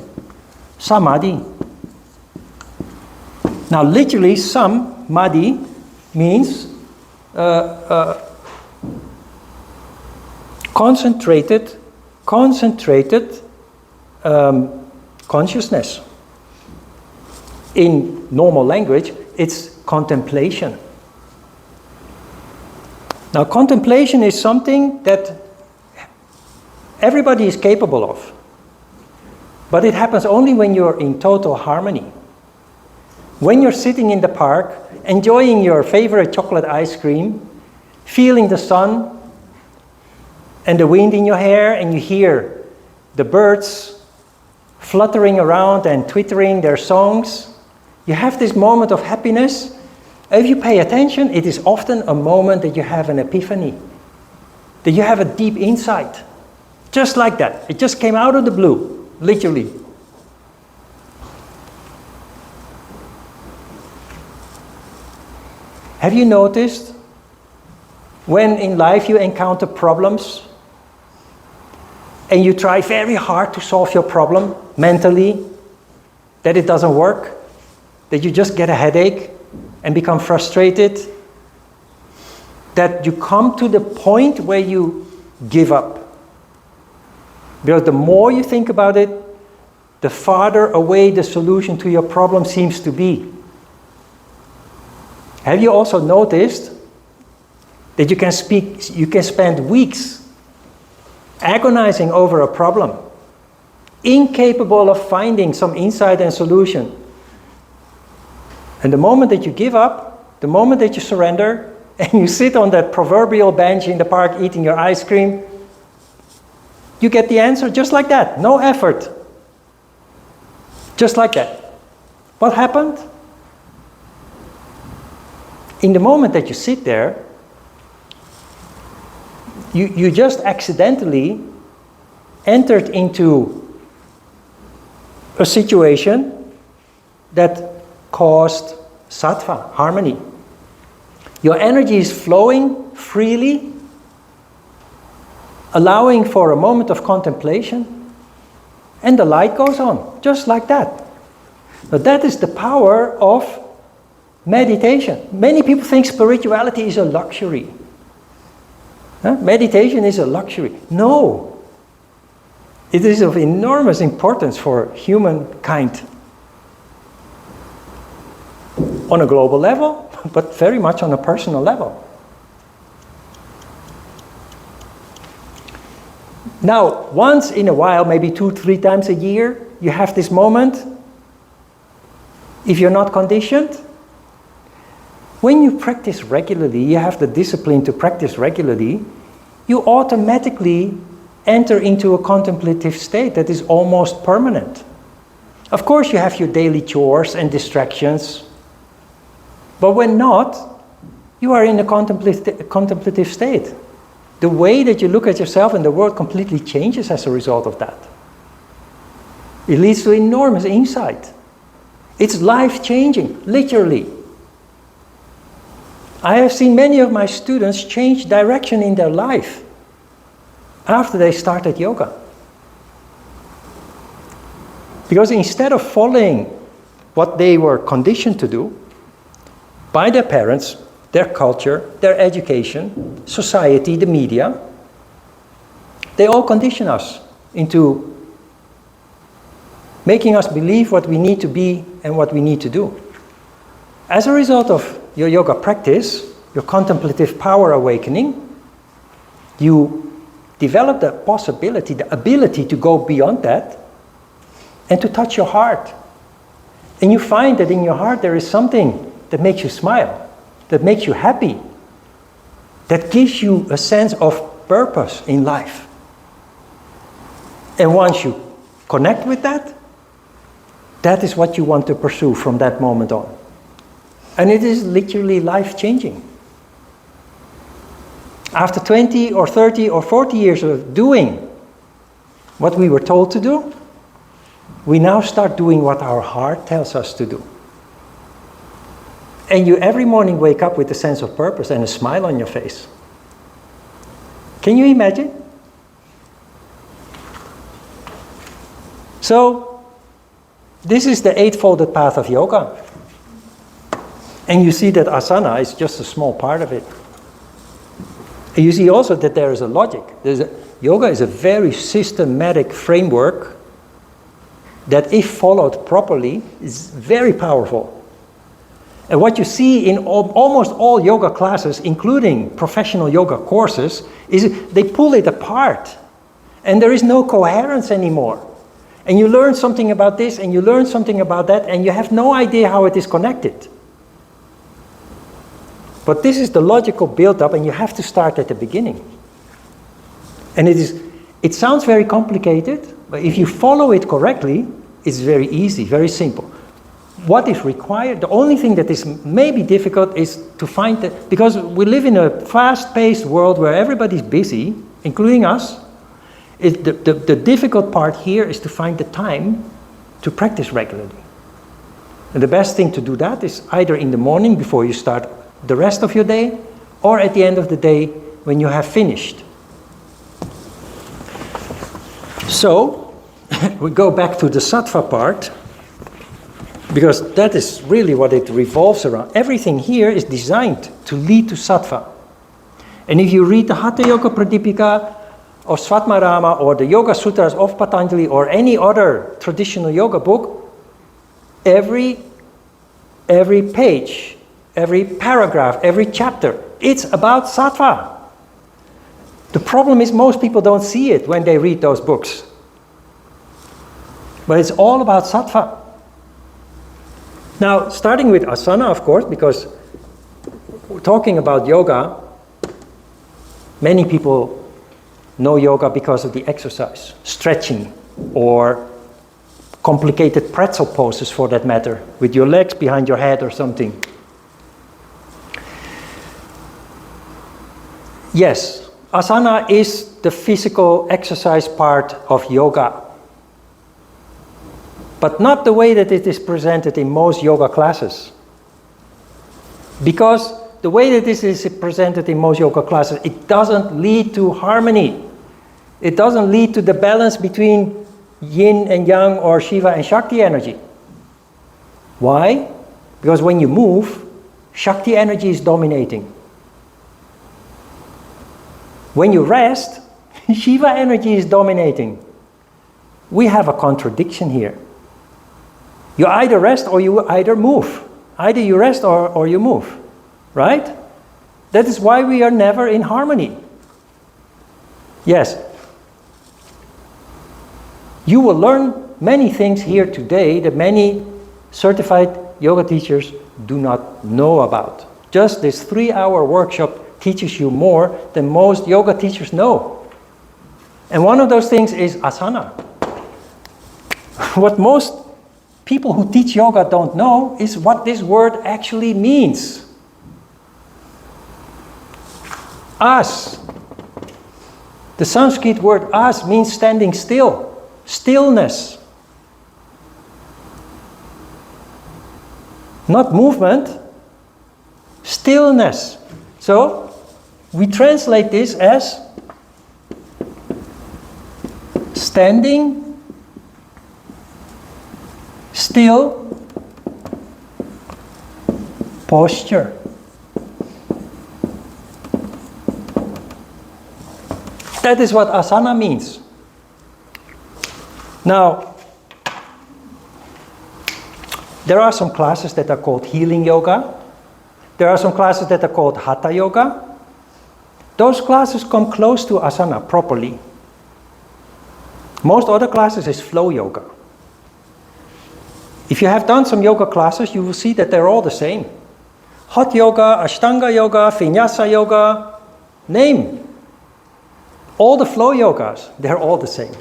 samadhi. Now, literally, samadhi means concentrated consciousness. In normal language, it's contemplation. Now, contemplation is something that everybody is capable of, but it happens only when you're in total harmony. When you're sitting in the park, enjoying your favorite chocolate ice cream, feeling the sun and the wind in your hair, and you hear the birds fluttering around and twittering their songs, you have this moment of happiness. If you pay attention, it is often a moment that you have an epiphany, that you have a deep insight. Just like that. It just came out of the blue, literally. Have you noticed when in life you encounter problems and you try very hard to solve your problem mentally, that it doesn't work, that you just get a headache and become frustrated, that you come to the point where you give up? Because the more you think about it, the farther away the solution to your problem seems to be. Have you also noticed that you can spend weeks agonizing over a problem, incapable of finding some insight and solution? And the moment that you give up, the moment that you surrender, and you sit on that proverbial bench in the park eating your ice cream, you get the answer just like that. No effort. Just like that. What happened? In the moment that you sit there, you just accidentally entered into a situation that caused sattva, harmony. Your energy is flowing freely, allowing for a moment of contemplation, and the light goes on, just like that. But that is the power of meditation. Many people think spirituality is a luxury. Meditation is a luxury. No. It is of enormous importance for humankind. On a global level, but very much on a personal level. Now, once in a while, maybe 2-3 times a year, you have this moment. If you're not conditioned, when you practice regularly, you have the discipline to practice regularly, you automatically enter into a contemplative state that is almost permanent. Of course, you have your daily chores and distractions, but when not, you are in a contemplative state. The way that you look at yourself and the world completely changes as a result of that. It leads to enormous insight. It's life-changing, literally. I have seen many of my students change direction in their life after they started yoga. Because instead of following what they were conditioned to do by their parents, their culture, their education, society, the media, they all condition us into making us believe what we need to be and what we need to do. As a result of your yoga practice, your contemplative power awakening, you develop the possibility, the ability to go beyond that and to touch your heart. And you find that in your heart there is something that makes you smile, that makes you happy, that gives you a sense of purpose in life. And once you connect with that, that is what you want to pursue from that moment on. And it is literally life-changing. After 20 or 30 or 40 years of doing what we were told to do, we now start doing what our heart tells us to do. And you every morning wake up with a sense of purpose and a smile on your face. Can you imagine? So, this is the eightfold path of yoga. And you see that asana is just a small part of it. And you see also that there is a logic. Yoga is a very systematic framework that, if followed properly, is very powerful. And what you see in almost all yoga classes, including professional yoga courses, is they pull it apart. And there is no coherence anymore. And you learn something about this, and you learn something about that, and you have no idea how it is connected. But this is the logical build-up, and you have to start at the beginning. And it sounds very complicated, but if you follow it correctly, it's very easy, very simple. What is required, the only thing that is maybe difficult is to find that, because we live in a fast-paced world where everybody's busy, including us. The difficult part here is to find the time to practice regularly. And the best thing to do that is either in the morning before you start the rest of your day, or at the end of the day when you have finished. So, we go back to the sattva part, because that is really what it revolves around. Everything here is designed to lead to sattva. And if you read the Hatha Yoga Pradipika of Svatmarama or the Yoga Sutras of Patanjali or any other traditional yoga book, every page, every paragraph, every chapter, it's about sattva. The problem is most people don't see it when they read those books. But it's all about sattva. Now, starting with asana, of course, because we're talking about yoga, many people know yoga because of the exercise, stretching, or complicated pretzel poses for that matter, with your legs behind your head or something. Yes, asana is the physical exercise part of yoga, but not the way that it is presented in most yoga classes. Because the way that this is presented in most yoga classes, it doesn't lead to harmony. It doesn't lead to the balance between yin and yang or Shiva and Shakti energy. Why? Because when you move, Shakti energy is dominating. When you rest, Shiva energy is dominating. We have a contradiction here. You either rest or you either move. Either you rest or you move. Right? That is why we are never in harmony. Yes. You will learn many things here today that many certified yoga teachers do not know about. Just this 3-hour workshop teaches you more than most yoga teachers know. And one of those things is asana. What most people who teach yoga don't know is what this word actually means. As. The Sanskrit word as means standing still. Stillness. Not movement. Stillness. So, we translate this as standing still posture. That is what asana means. Now, there are some classes that are called healing yoga. There are some classes that are called hatha yoga. Those classes come close to asana properly. Most other classes is flow yoga. If you have done some yoga classes, you will see that they're all the same. Hot yoga, Ashtanga yoga, Vinyasa yoga, name. All the flow yogas, they're all the same.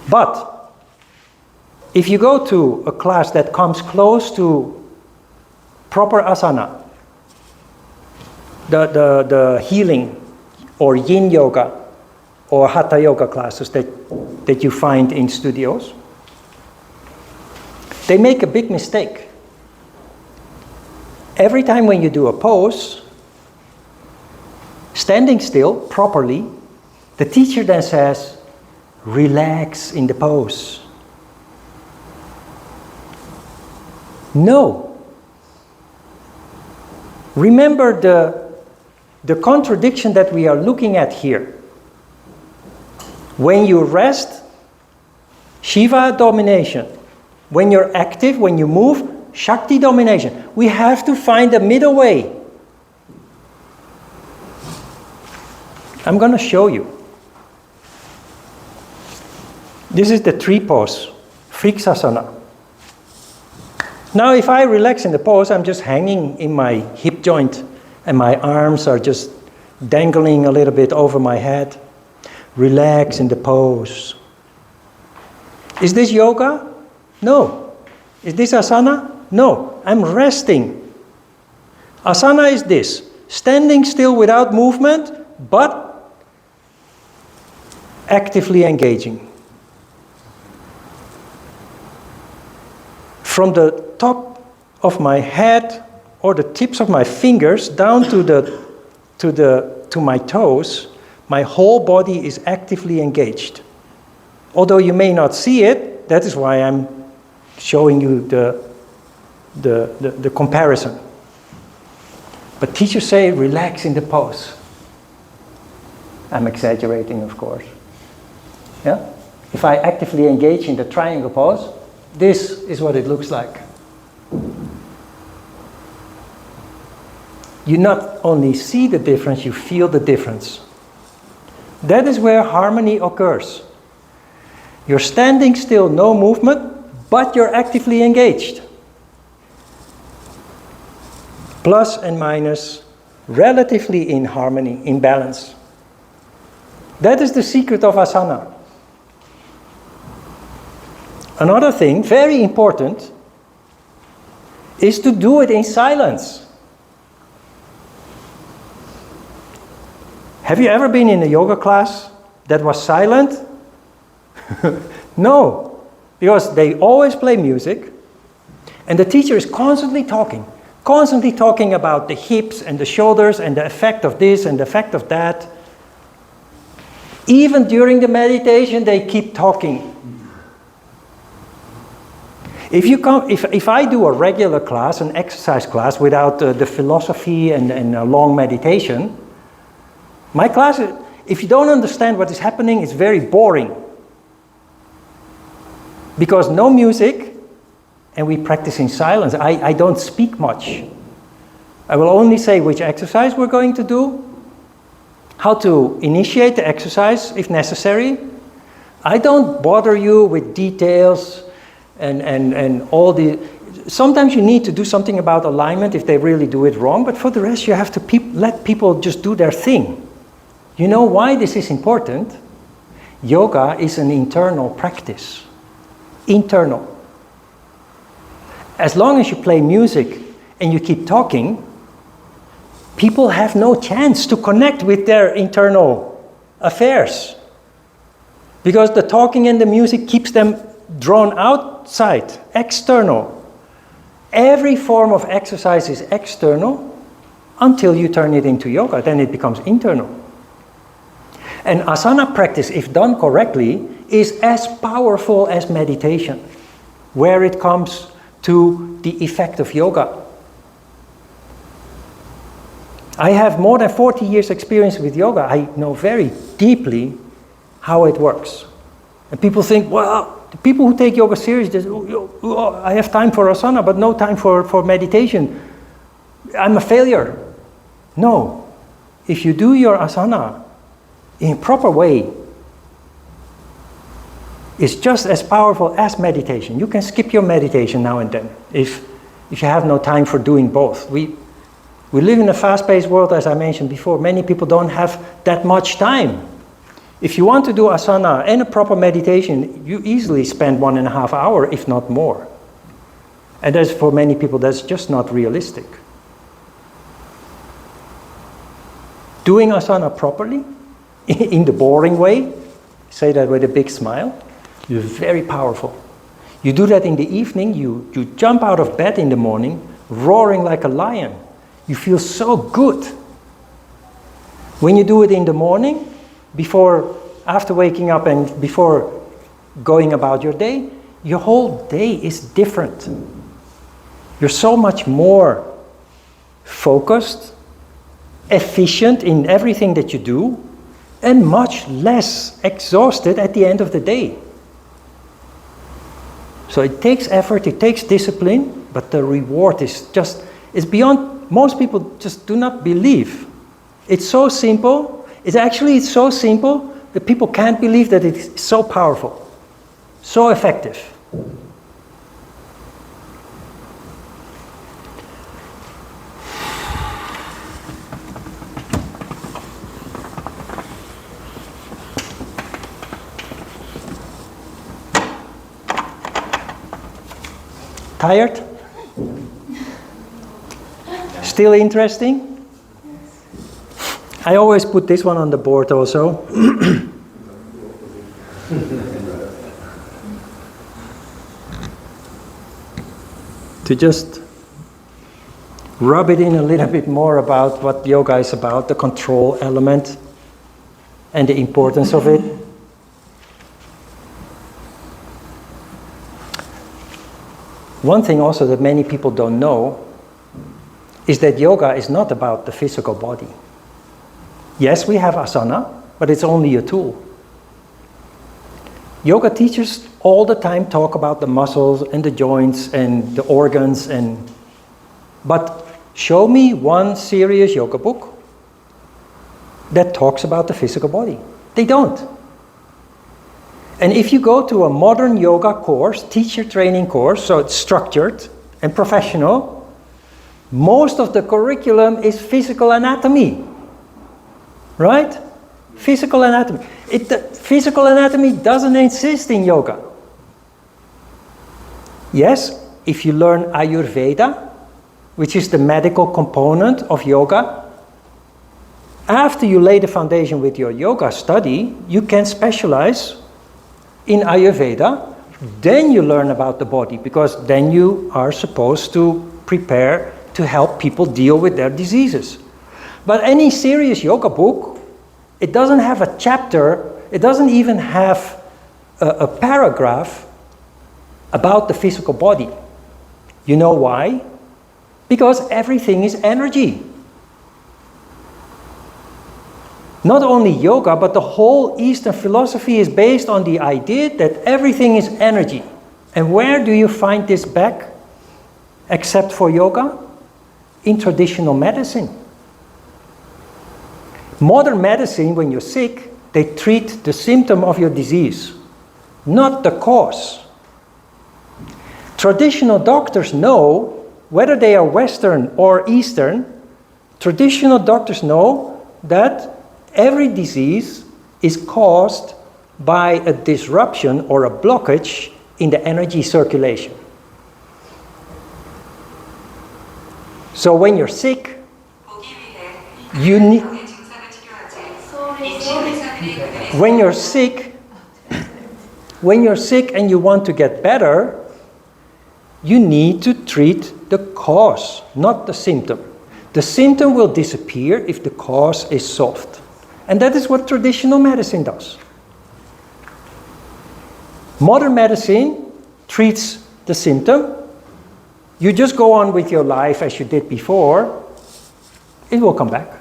But if you go to a class that comes close to proper asana, the healing or yin yoga or hatha yoga classes that you find in studios, they make a big mistake. Every time when you do a pose, standing still properly, the teacher then says, relax in the pose. No. Remember the contradiction that we are looking at here. When you rest, Shiva domination. When you're active, when you move, Shakti domination. We have to find a middle way. I'm going to show you. This is the tree pose, Vriksasana. Now if I relax in the pose, I'm just hanging in my hip joint and my arms are just dangling a little bit over my head. Relax in the pose. Is this yoga? No. Is this asana? No. I'm resting. Asana is this, standing still without movement, but actively engaging. From the top of my head or the tips of my fingers down to my toes, my whole body is actively engaged. Although you may not see it, that is why I'm showing you the comparison. But teachers say relax in the pose. I'm exaggerating, of course. Yeah? If I actively engage in the triangle pose, this is what it looks like. You not only see the difference, you feel the difference. That is where harmony occurs. You're standing still, no movement, but you're actively engaged. Plus and minus, relatively in harmony, in balance. That is the secret of asana. Another thing, very important, is to do it in silence. Have you ever been in a yoga class that was silent? No, because they always play music and the teacher is constantly talking about the hips and the shoulders and the effect of this and the effect of that. Even during the meditation, they keep talking. If I do a regular class, an exercise class, without the philosophy and a long meditation, my class, if you don't understand what is happening, it's very boring. Because no music, and we practice in silence. I don't speak much. I will only say which exercise we're going to do, how to initiate the exercise if necessary. I don't bother you with details and all the... Sometimes you need to do something about alignment if they really do it wrong, but for the rest you have to let people just do their thing. You know why this is important? Yoga is an internal practice. Internal. As long as you play music and you keep talking, people have no chance to connect with their internal affairs. Because the talking and the music keeps them drawn outside, external. Every form of exercise is external until you turn it into yoga, then it becomes internal. And asana practice, if done correctly, is as powerful as meditation, where it comes to the effect of yoga. I have more than 40 years experience with yoga. I know very deeply how it works. And people think, well, the people who take yoga seriously, I have time for asana, but no time for meditation. I'm a failure. No. If you do your asana in a proper way, it's just as powerful as meditation. You can skip your meditation now and then if you have no time for doing both. We live in a fast-paced world, as I mentioned before. Many people don't have that much time. If you want to do asana and a proper meditation, you easily spend 1.5 hours, if not more. And that's, for many people, that's just not realistic. Doing asana properly, in the boring way, say that with a big smile, you're very powerful. You do that in the evening, you jump out of bed in the morning, roaring like a lion. You feel so good. When you do it in the morning, after waking up and before going about your day, your whole day is different. You're so much more focused, efficient in everything that you do, and much less exhausted at the end of the day. So it takes effort, it takes discipline, but the reward is beyond, most people just do not believe. It's so simple, it's so simple that people can't believe that it's so powerful, so effective. Tired? Still interesting? I always put this one on the board also. To just rub it in a little bit more about what yoga is about, the control element and the importance of it. One thing also that many people don't know is that yoga is not about the physical body. Yes, we have asana, but it's only a tool. Yoga teachers all the time talk about the muscles and the joints and the organs, but show me one serious yoga book that talks about the physical body. They don't. And if you go to a modern yoga course, teacher training course, so it's structured and professional, most of the curriculum is physical anatomy. Right? Physical anatomy. Physical anatomy doesn't exist in yoga. Yes, if you learn Ayurveda, which is the medical component of yoga, after you lay the foundation with your yoga study, you can specialize in Ayurveda. Then you learn about the body, because then you are supposed to prepare to help people deal with their diseases. But any serious yoga book, it doesn't have a chapter, it doesn't even have a paragraph about the physical body. You know why? Because everything is energy. Not only yoga, but the whole Eastern philosophy is based on the idea that everything is energy. And where do you find this back, except for yoga? In traditional medicine. Modern medicine, when you're sick, they treat the symptom of your disease, not the cause. Traditional doctors know, whether they are Western or Eastern, traditional doctors know that every disease is caused by a disruption or a blockage in the energy circulation. So when you're sick, you need... When you're sick and you want to get better, you need to treat the cause, not the symptom. The symptom will disappear if the cause is solved. And that is what traditional medicine does. Modern medicine treats the symptom. You just go on with your life as you did before. It will come back.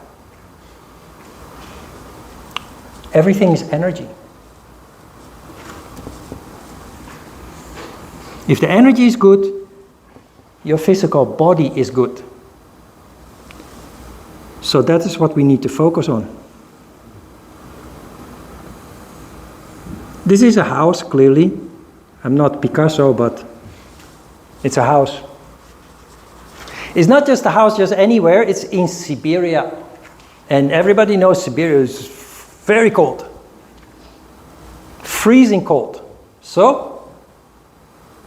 Everything is energy. If the energy is good, your physical body is good. So that is what we need to focus on. This is a house, clearly. I'm not Picasso, but it's a house. It's not just a house just anywhere, it's in Siberia. And everybody knows Siberia is very cold. Freezing cold. So,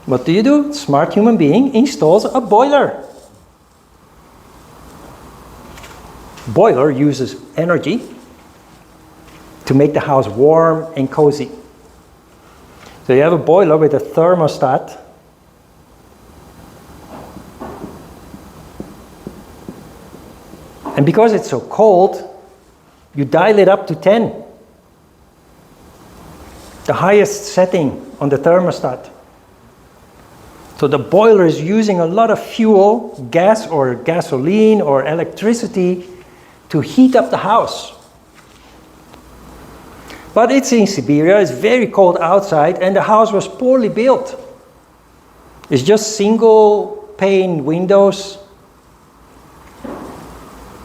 what do? Smart human being installs a boiler. Boiler uses energy to make the house warm and cozy. So you have a boiler with a thermostat. And because it's so cold, you dial it up to 10. The highest setting on the thermostat. So the boiler is using a lot of fuel, gas or gasoline or electricity to heat up the house. But it's in Siberia, it's very cold outside, and the house was poorly built. It's just single pane windows.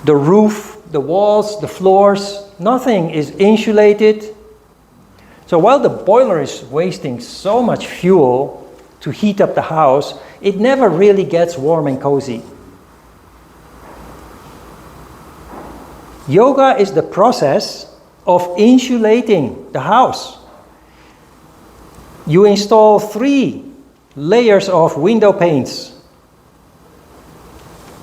The roof, the walls, the floors, nothing is insulated. So while the boiler is wasting so much fuel to heat up the house, it never really gets warm and cozy. Yoga is the process of insulating the house. You install 3 layers of window panes.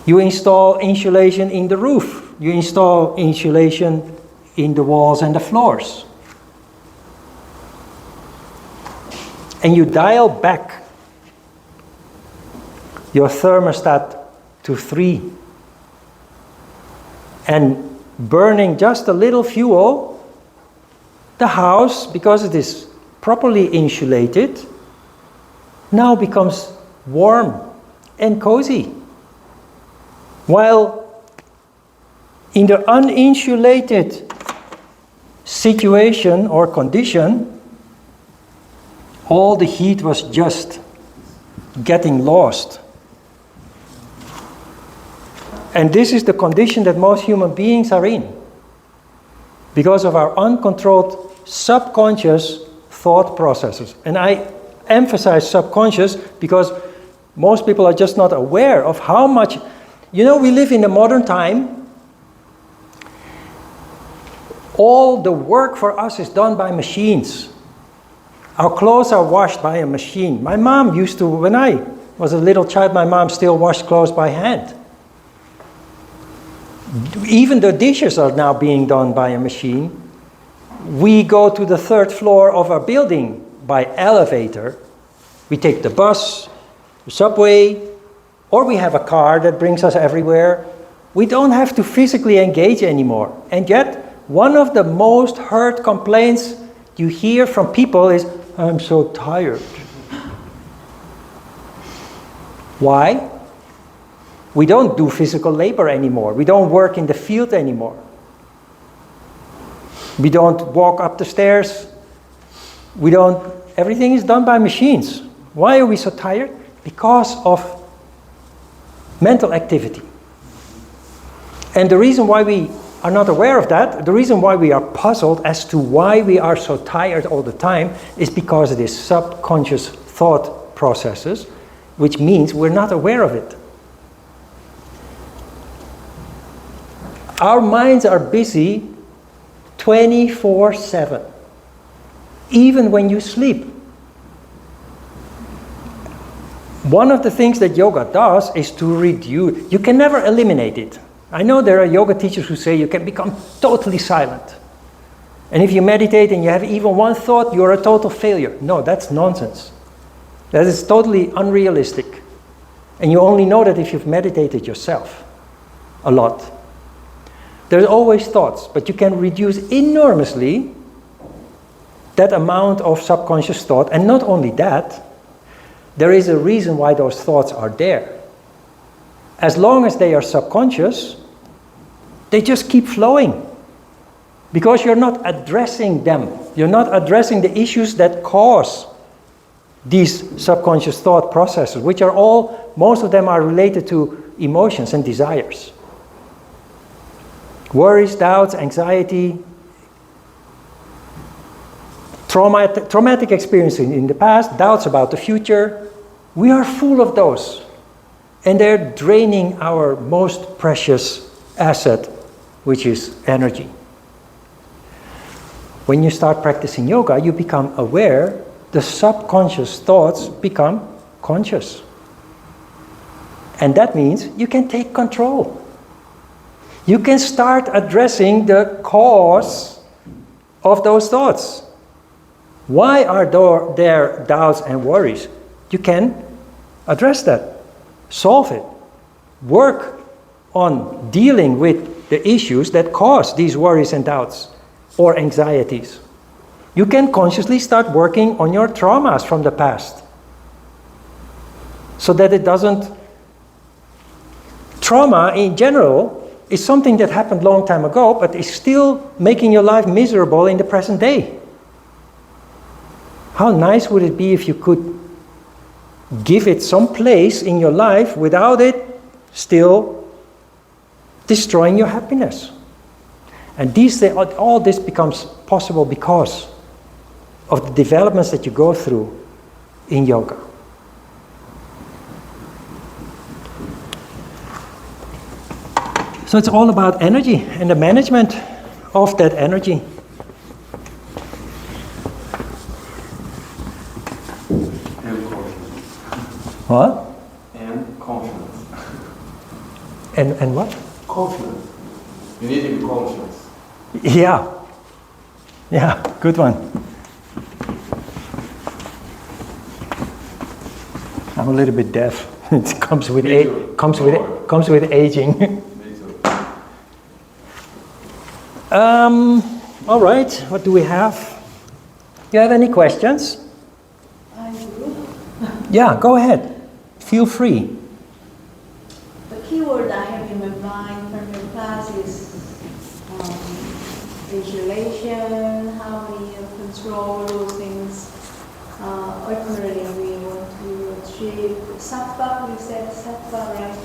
You install insulation in the roof. You install insulation in the walls and the floors. And you dial back your thermostat to 3. And burning just a little fuel, the house, because it is properly insulated, now becomes warm and cozy. While in the uninsulated situation or condition, all the heat was just getting lost. And this is the condition that most human beings are in, because of our uncontrolled subconscious thought processes. And I emphasize subconscious because most people are just not aware of how much. We live in a modern time. All the work for us is done by machines. Our clothes are washed by a machine. My mom used to, when I was a little child, my mom still washed clothes by hand. Even the dishes are now being done by a machine. We go to the 3rd floor of a building by elevator. We take the bus, the subway, or we have a car that brings us everywhere. We don't have to physically engage anymore. And yet, one of the most heard complaints you hear from people is, "I'm so tired." Why? We don't do physical labor anymore. We don't work in the field anymore. We don't walk up the stairs. Everything is done by machines. Why are we so tired? Because of mental activity. And the reason why we are not aware of that, the reason why we are puzzled as to why we are so tired all the time, is because it is subconscious thought processes, which means we're not aware of it. Our minds are busy 24/7, even when you sleep. One of the things that yoga does is to reduce. You can never eliminate it. I know there are yoga teachers who say you can become totally silent. And if you meditate and you have even one thought, you're a total failure. No, that's nonsense. That is totally unrealistic. And you only know that if you've meditated yourself a lot. There's always thoughts, but you can reduce enormously that amount of subconscious thought. And not only that, there is a reason why those thoughts are there. As long as they are subconscious, they just keep flowing. Because you're not addressing them. You're not addressing the issues that cause these subconscious thought processes, which are most of them are related to emotions and desires. Worries, doubts, anxiety, traumatic experience in the past, doubts about the future. We are full of those. And they're draining our most precious asset, which is energy. When you start practicing yoga, you become aware, the subconscious thoughts become conscious. And that means you can take control. You can start addressing the cause of those thoughts. Why are there doubts and worries? You can address that, solve it, work on dealing with the issues that cause these worries and doubts or anxieties. You can consciously start working on your traumas from the past so that it doesn't. Trauma in general is something that happened a long time ago, but is still making your life miserable in the present day. How nice would it be if you could give it some place in your life without it still destroying your happiness? And all this becomes possible because of the developments that you go through in yoga. So it's all about energy and the management of that energy. And confidence. What? And confidence. And what? Confidence. You need to be confident. Yeah. Yeah, good one. I'm a little bit deaf. It comes with comes with aging. Me too. All right, what do we have? You have any questions? I do. Yeah, go ahead. Feel free. The keyword I have in my mind from your class is visualization, how we control those things. Ultimately, we want to achieve sattva, we said sattva, right?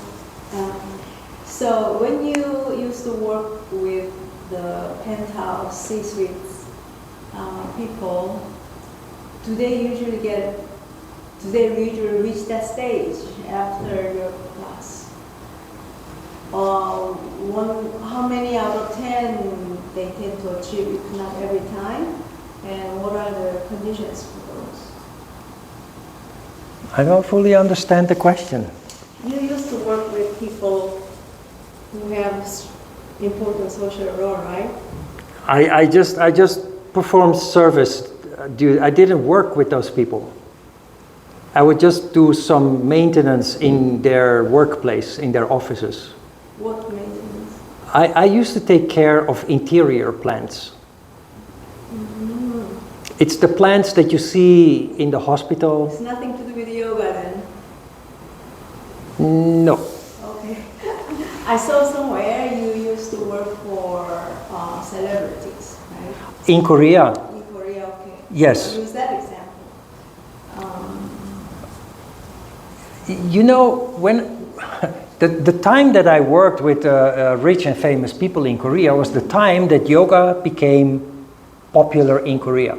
So when you used to work with the penthouse C-suite people, do they usually reach that stage after your class? How many out of 10 they tend to achieve, if not every time? And what are the conditions for those? I don't fully understand the question. You used to work with people who have important social role, right? I just performed service. I didn't work with those people. I would just do some maintenance in their workplace, in their offices. What maintenance? I used to take care of interior plants. Mm-hmm. It's the plants that you see in the hospital. It's nothing to do with yoga then? No. Okay. I saw somewhere you used to work for celebrities, right? In Korea, In Korea, okay. Yes. So use that example. you know, when the time that I worked with rich and famous people in Korea was the time that yoga became popular in Korea.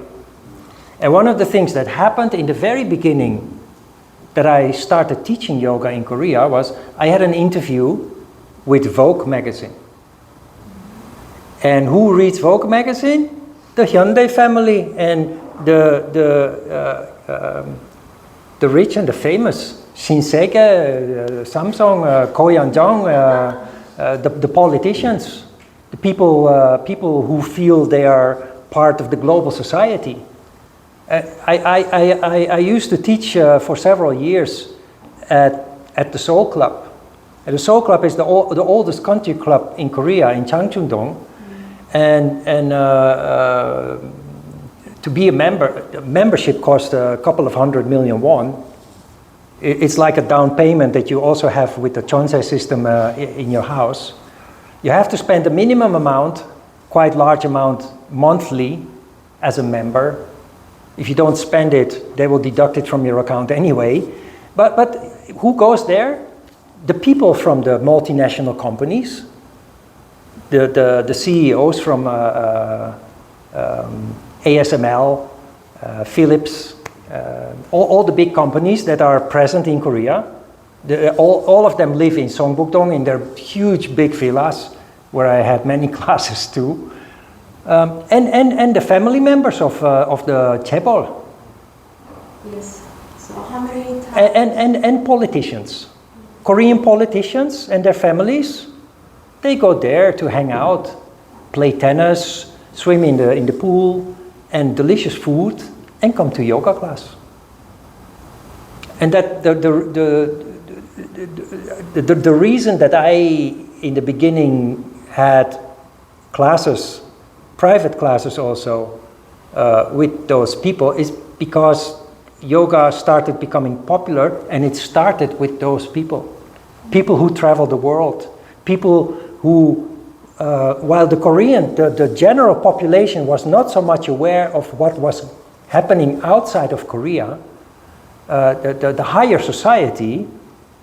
And one of the things that happened in the very beginning that I started teaching yoga in Korea was I had an interview with Vogue magazine. And who reads Vogue magazine? The Hyundai family and the rich and the famous. Shinsegae, Samsung, Ko Yan-jung, the politicians, the people who feel they are part of the global society. I used to teach for several years at the Seoul Club. And the Seoul Club is the oldest country club in Korea, in Changchun-dong. And to be a member, membership cost a couple of 100 million won. It's like a down payment that you also have with the Chonsei system in your house. You have to spend a minimum amount, quite large amount, monthly as a member. If you don't spend it, they will deduct it from your account anyway. But who goes there? The people from the multinational companies. the CEOs from ASML, Philips, all the big companies that are present in Korea. All of them live in Songbukdong in their huge big villas, where I had many classes too. And the family members of the chaebol. Yes. So how many times? And politicians. Korean politicians and their families, they go there to hang out, play tennis, swim in the pool, and delicious food, and come to yoga class. And that the reason that I, in the beginning, had classes, private classes also, with those people is because yoga started becoming popular, and it started with those people. People who travel the world, people who, while the general population was not so much aware of what was happening outside of Korea, the higher society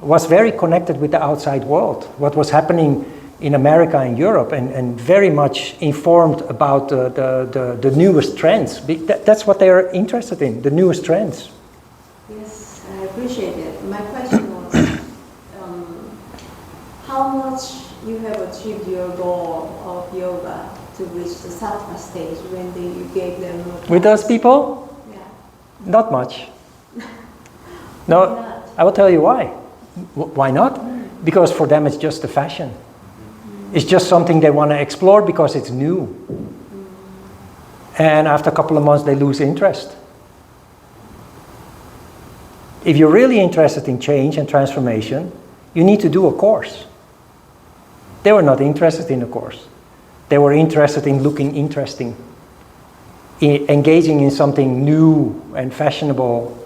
was very connected with the outside world, what was happening in America and Europe, and very much informed about the newest trends. That's what they are interested in, the newest trends. Yes, I appreciate it. My question was, how much you have achieved your goal of yoga to reach the sattva stage when you gave them a With those class? people? Yeah. Not much. Why No, not? I will tell you why. Why not? Because for them it's just a fashion. It's just something they want to explore because it's new. And after a couple of months they lose interest. If you're really interested in change and transformation, you need to do a course. They were not interested in a course. They were interested in looking interesting, engaging in something new and fashionable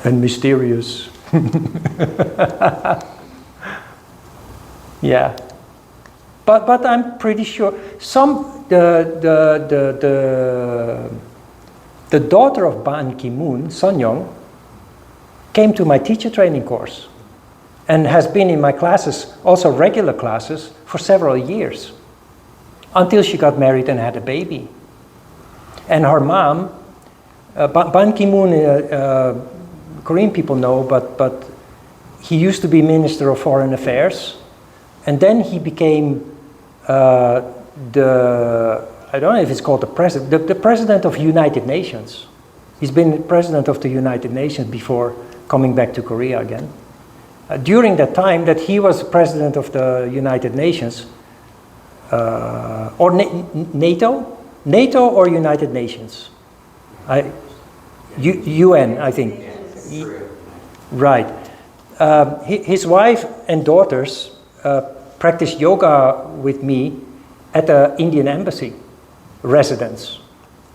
and mysterious. Yeah, but I'm pretty sure the daughter of Ban Ki-moon, Sun-young, came to my teacher training course and has been in my classes, also regular classes, for several years, until she got married and had a baby. And her mom, Ban Ki-moon, Korean people know, but he used to be Minister of Foreign Affairs, and then he became I don't know if it's called the president of United Nations. He's been president of the United Nations before coming back to Korea again. During that time that he was president of the United Nations, or NATO or United Nations? UN, I think. Right. His wife and daughters practiced yoga with me at the Indian Embassy residence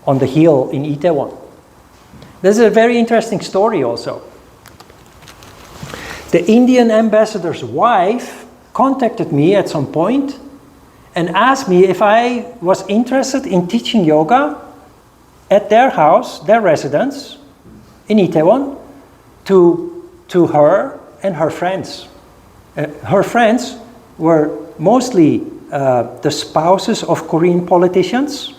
on the hill in Itaewon. This is a very interesting story also. The Indian ambassador's wife contacted me at some point and asked me if I was interested in teaching yoga at their house, their residence in Itaewon, to her and her friends. Her friends were mostly the spouses of Korean politicians,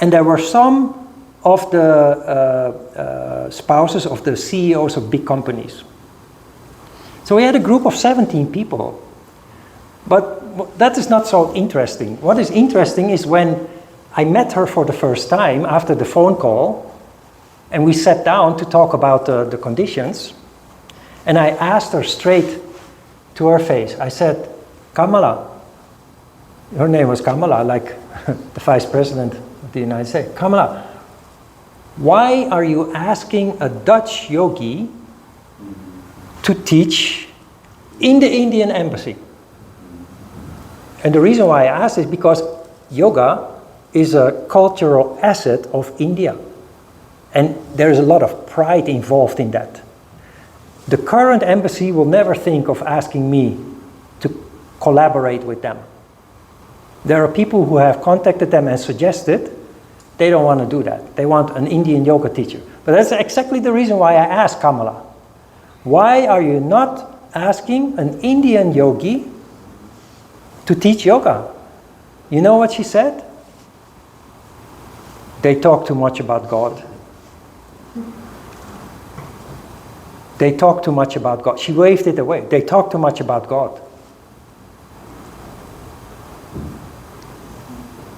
and there were some of the spouses of the CEOs of big companies. So we had a group of 17 people. But that is not so interesting. What is interesting is when I met her for the first time after the phone call, and we sat down to talk about the conditions, and I asked her straight to her face. I said, Kamala, her name was Kamala, like the Vice President of the United States. Kamala, why are you asking a Dutch yogi to teach in the Indian Embassy? And the reason why I asked is because yoga is a cultural asset of India. And there is a lot of pride involved in that. The current embassy will never think of asking me to collaborate with them. There are people who have contacted them and suggested they don't want to do that. They want an Indian yoga teacher. But that's exactly the reason why I asked Kamala. Why are you not asking an Indian yogi to teach yoga. You know what she said? They talk too much about God. They talk too much about God. She waved it away. They talk too much about God.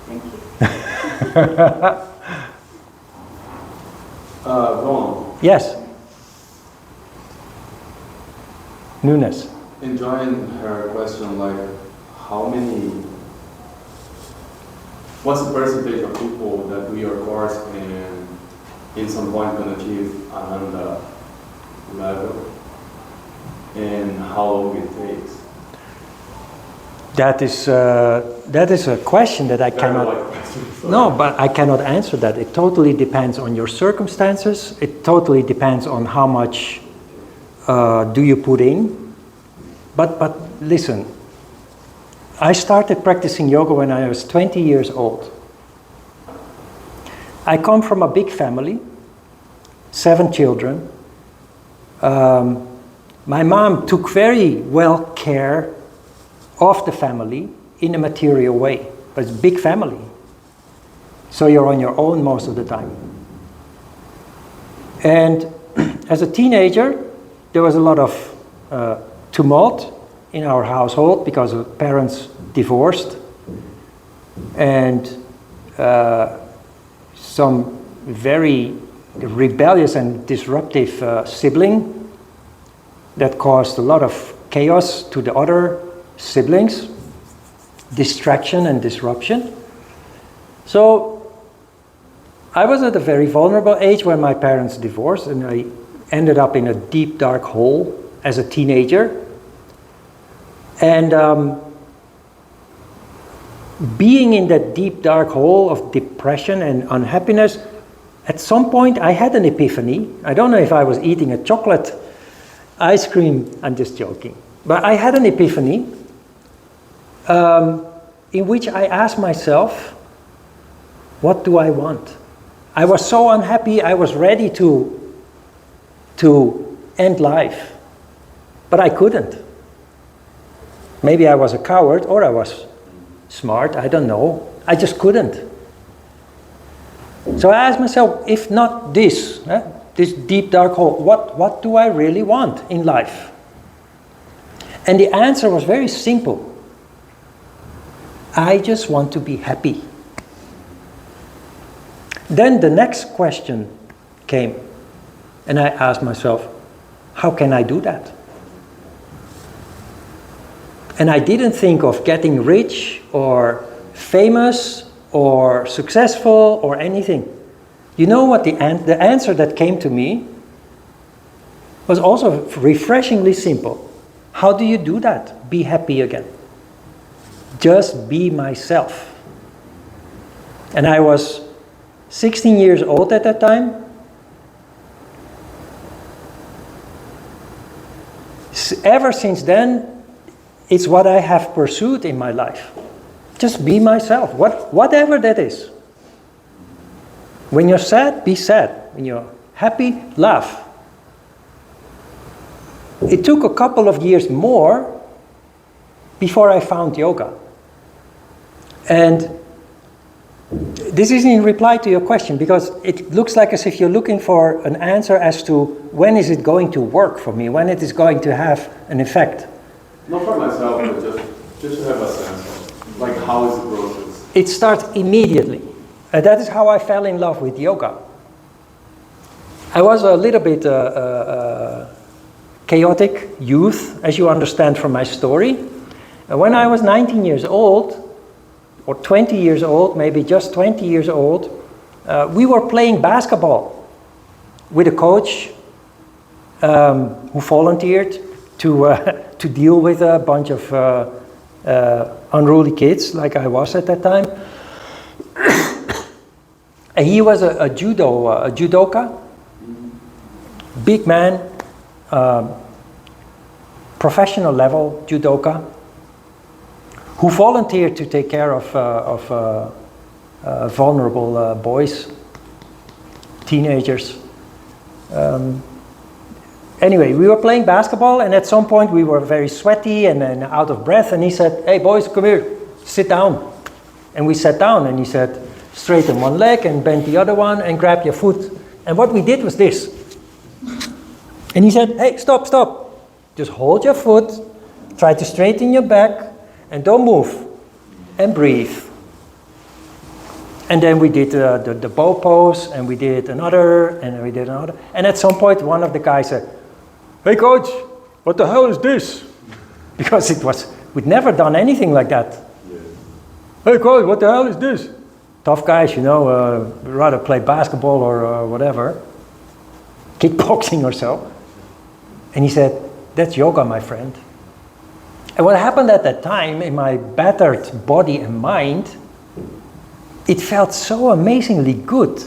Thank you. Ron, Yes. Nunes. enjoying her question, like, what's the percentage of people that do your course and in some point can achieve Ananda level, and how long it takes? That is a question that I cannot. Very wide question, sorry. No, but I cannot answer that. It totally depends on your circumstances. It totally depends on how much do you put in. But listen, I started practicing yoga when I was 20 years old. I come from a big family, 7 children. My mom took very well care of the family in a material way, but it's a big family. So you're on your own most of the time. And as a teenager, there was a lot of tumult in our household because of parents divorced and some very rebellious and disruptive sibling that caused a lot of chaos to the other siblings, distraction and disruption. So I was at a very vulnerable age when my parents divorced, and I ended up in a deep dark hole as a teenager. And being in that deep dark hole of depression and unhappiness, at some point I had an epiphany. I don't know if I was eating a chocolate ice cream, I'm just joking. But I had an epiphany in which I asked myself, what do I want? I was so unhappy, I was ready to end life, but I couldn't. Maybe I was a coward or I was smart, I don't know. I just couldn't. So I asked myself, if not this, this deep dark hole, what do I really want in life? And the answer was very simple. I just want to be happy. Then the next question came, and I asked myself, how can I do that? And I didn't think of getting rich or famous or successful or anything. You know what the answer that came to me was also refreshingly simple. How do you do that? Be happy again. Just be myself. And I was 16 years old at that time. Ever since then, it's what I have pursued in my life. Just be myself, whatever that is. When you're sad, be sad. When you're happy, laugh. It took a couple of years more before I found yoga. And this is in reply to your question, because it looks like as if you're looking for an answer as to when is it going to work for me, when it is going to have an effect. Not for myself, but just to have a sense of, like, how is the process? It starts immediately. That is how I fell in love with yoga. I was a little bit chaotic youth, as you understand from my story. When I was 19 years old, or 20 years old, maybe just 20 years old, we were playing basketball with a coach who volunteered to deal with a bunch of unruly kids, like I was at that time. And he was a judoka, big man, professional level judoka, who volunteered to take care of vulnerable boys, teenagers. Anyway, we were playing basketball, and at some point we were very sweaty and then out of breath, and he said, "Hey boys, come here, sit down." And we sat down, and he said, "Straighten one leg and bend the other one and grab your foot." And what we did was this. And he said, "Hey, stop. Just hold your foot, try to straighten your back, and don't move, and breathe." And then we did the bow pose, and we did another, and we did another. And at some point, one of the guys said, "Hey coach, what the hell is this?" Because we'd never done anything like that. Yeah. "Hey coach, what the hell is this?" Tough guys, rather play basketball or whatever, kickboxing or so. And he said, "That's yoga, my friend." And what happened at that time in my battered body and mind, it felt so amazingly good.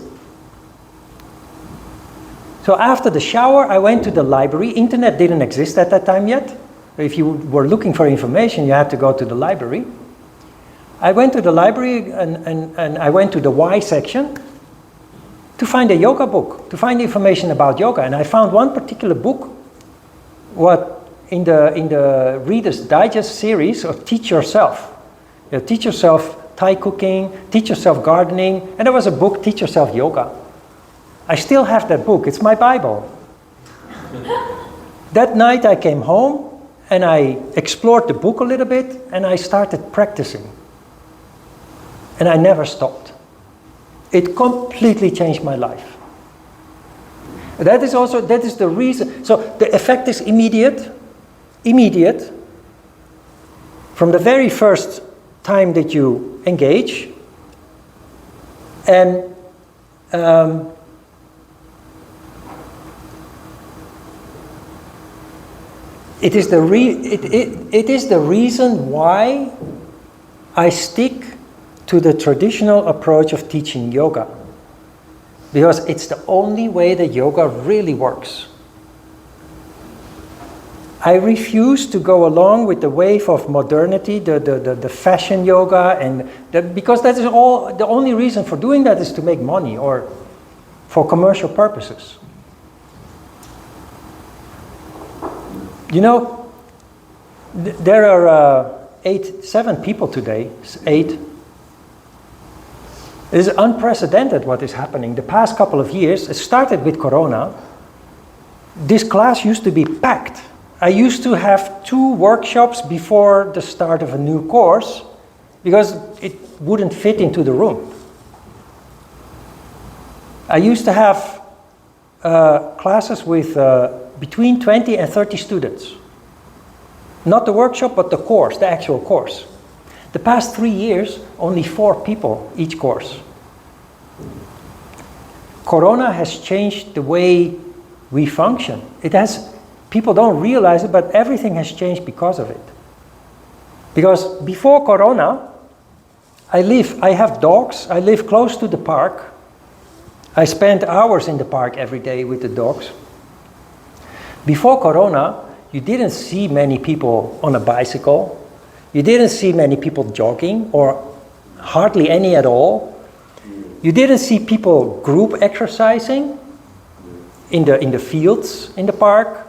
So after the shower, I went to the library. Internet didn't exist at that time yet. If you were looking for information, you had to go to the library. I went to the library and I went to the why section to find a yoga book, to find information about yoga. And I found one particular book, in the Reader's Digest series of Teach Yourself. Teach Yourself Thai cooking, Teach Yourself gardening, and there was a book, Teach Yourself Yoga. I still have that book, it's my Bible. That night I came home and I explored the book a little bit and I started practicing. And I never stopped. It completely changed my life. That is the reason. So the effect is immediate. From the very first time that you engage. And it is the reason why I stick to the traditional approach of teaching yoga. Because it's the only way that yoga really works. I refuse to go along with the wave of modernity, the fashion yoga, because that is all. The only reason for doing that is to make money or for commercial purposes. There are 7 people today. 8. It is unprecedented what is happening. The past couple of years, it started with Corona. This class used to be packed. I used to have 2 workshops before the start of a new course because it wouldn't fit into the room. I used to have classes with between 20 and 30 students. Not the workshop, but the course, the actual course. The past 3 years, only 4 people each course. Corona has changed the way we function. People don't realize it, but everything has changed because of it. Because before Corona, I have dogs, I live close to the park. I spend hours in the park every day with the dogs. Before Corona, you didn't see many people on a bicycle. You didn't see many people jogging, or hardly any at all. You didn't see people group exercising in the fields in the park.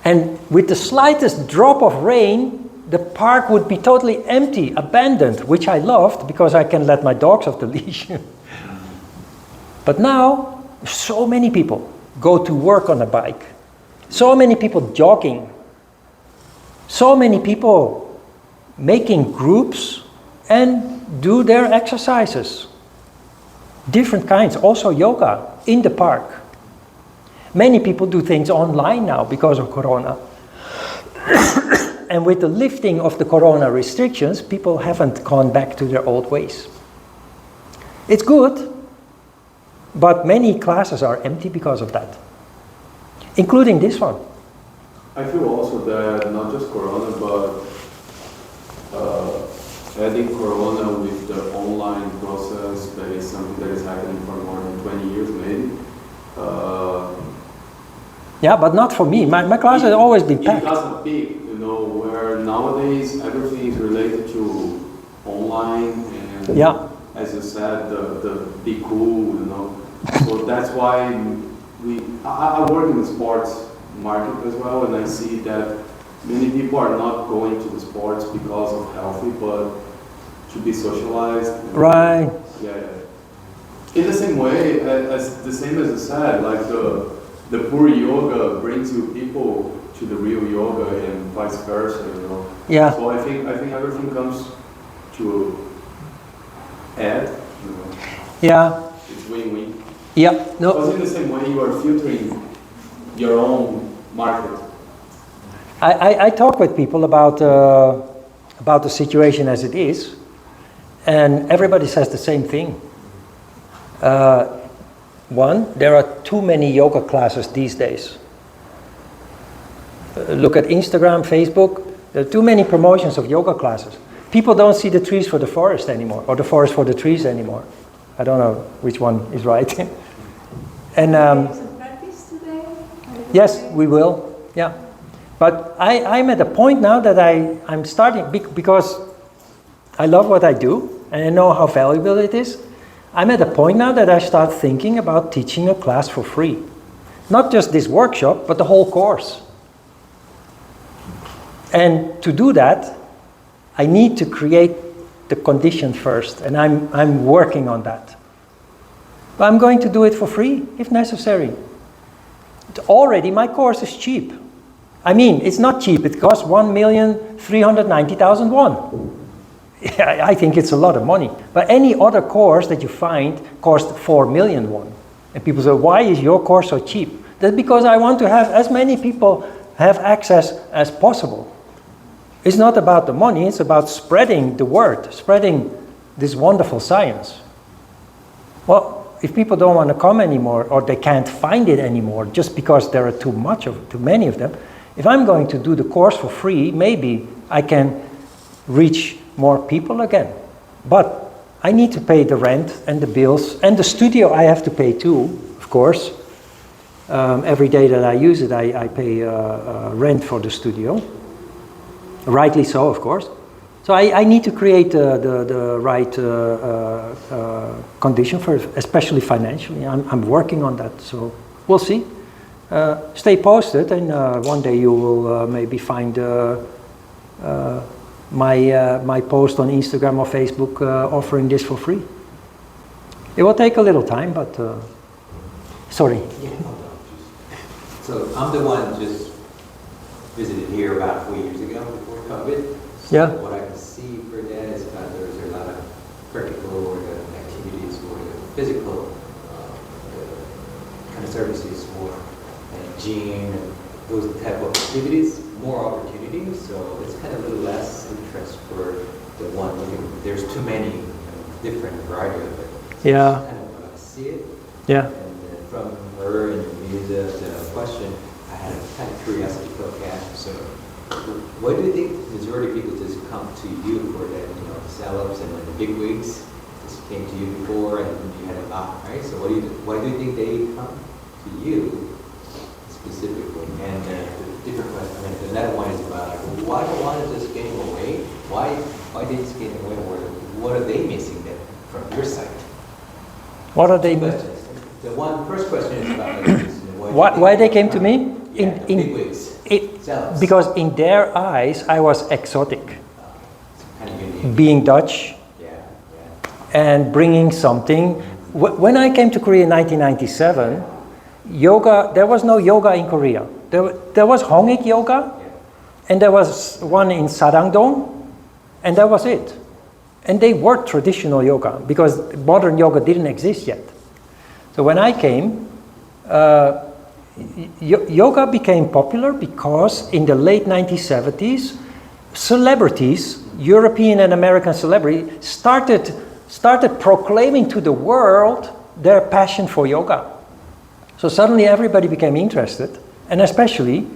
And with the slightest drop of rain, the park would be totally empty, abandoned, which I loved because I can let my dogs off the leash. But now, so many people go to work on a bike. So many people jogging. So many people making groups and do their exercises. Different kinds, also yoga in the park. Many people do things online now because of Corona. And with the lifting of the Corona restrictions, people haven't gone back to their old ways. It's good, but many classes are empty because of that, including this one. I feel also that not just Corona, but adding Corona with the online process, that is something that is happening for more than 20 years maybe. Yeah, but not for me. My class has always been packed. It doesn't peak, where nowadays everything is related to online and, yeah, as you said, the be cool, So that's why I work in sports market as well, and I see that many people are not going to the sports because of healthy, but to be socialized. Right. Yeah, yeah. In the same way, as the same as you said, like the poor yoga brings you people to the real yoga and vice versa, you know. Yeah. So I think everything comes to add, you know. Yeah. It's win-win. Yeah. No. Because in the same way, you are filtering your own market. I talk with people about the situation as it is, and everybody says the same thing. One, there are too many yoga classes these days. Look at Instagram, Facebook. There are too many promotions of yoga classes. People don't see the trees for the forest anymore, or the forest for the trees anymore. I don't know which one is right. And Some practice today? yes, we will. Yeah. But I'm at a point now that I'm starting, because I love what I do, and I know how valuable it is. I'm at a point now that I start thinking about teaching a class for free. Not just this workshop, but the whole course. And to do that, I need to create the condition first, and I'm working on that. But I'm going to do it for free, if necessary. Already, my course is cheap. I mean, it's not cheap. It costs 1,390,000 won. Yeah, I think it's a lot of money. But any other course that you find costs 4 million won. And people say, why is your course so cheap? That's because I want to have as many people have access as possible. It's not about the money, it's about spreading the word, spreading this wonderful science. Well, if people don't want to come anymore, or they can't find it anymore, just because there are too many of them, if I'm going to do the course for free, maybe I can reach more people again. But I need to pay the rent and the bills, and the studio I have to pay too, of course. Every day that I use it, I pay rent for the studio. Rightly so, of course. So I need to create the right condition for it, especially financially. I'm working on that, so we'll see. Stay posted, and one day you will maybe find my post on Instagram or Facebook offering this for free. It will take a little time, but sorry. Yeah, hold on. So I'm the one just visited here about 4 years ago before COVID. So Yeah. what I can see for that is that there's a lot of practical or the activities or the physical kind of services for gym and those type of activities, more opportunities. So it's kind of a little less interest for the one looking. There's too many different variety of it. So Yeah. that's kind of what I see it. Yeah. And from her and the question, I had a kind of curiosity for cash. So, what do you think the majority of people just come to you for that? You know, sell-ups and the big wigs just came to you before, and you had a lot, right? So, why do you think they come to you specifically? And the different question. I mean, another one is about like, why don't want to just getting away? Why they just getting away? Or what are they missing then from your side? What are they? Questions. The first question is about like, Why they came to me? Yeah, the big wigs. Sell-ups. Because in their eyes, I was exotic, Kind of unique. being Dutch Yeah. and bringing something. When I came to Korea in 1997, yoga, there was no yoga in Korea. There was Hongik yoga, and there was one in Sarangdong, and that was it. And they were traditional yoga, because modern yoga didn't exist yet. So when I came, yoga became popular because in the late 1970s, celebrities, European and American celebrities, started proclaiming to the world their passion for yoga. So suddenly everybody became interested, and especially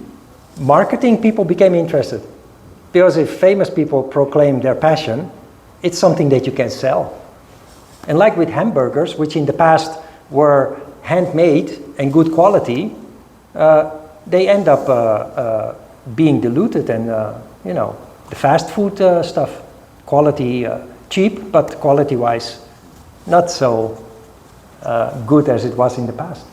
marketing people became interested. Because if famous people proclaim their passion, it's something that you can sell. And like with hamburgers, which in the past were handmade and good quality, they end up being diluted, and the fast food stuff, quality cheap, but quality-wise not so good as it was in the past.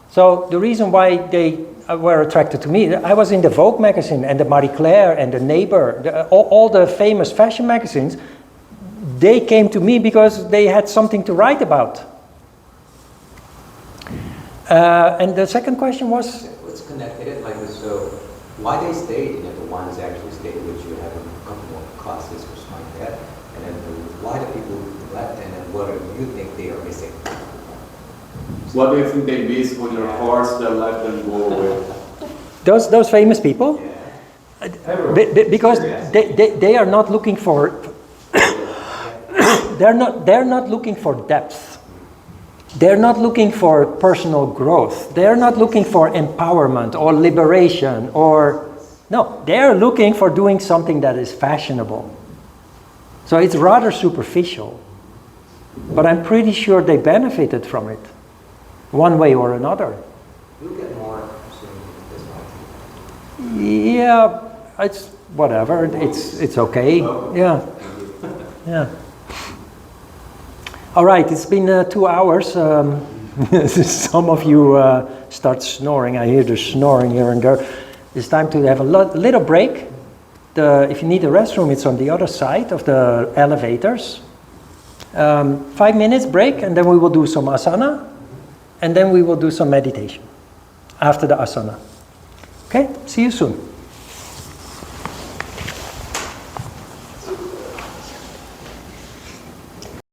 So the reason why they were attracted to me, I was in the Vogue magazine and the Marie Claire and the Neighbor, all the famous fashion magazines. They came to me because they had something to write about. And the second question was? What's connected, like, so why they stayed, and if the ones actually stayed, which you have a couple more classes or something like that, and then why the people left, and then what do you think they are missing? What do you think they miss on your course that let them go away? Those famous people? Yeah. Because they are not looking for they're not looking for depth. They're not looking for personal growth. They're not looking for empowerment or liberation or no, they're looking for doing something that is fashionable. So it's rather superficial. But I'm pretty sure they benefited from it, one way or another. You'll get more soon, this one. Yeah, it's whatever. It's okay. Yeah, yeah. All right, it's been 2 hours. Some of you start snoring. I hear the snoring here and there. It's time to have a little break. If you need a restroom, it's on the other side of the elevators. 5 minutes break, and then we will do some asana, and then we will do some meditation after the asana. Okay, see you soon.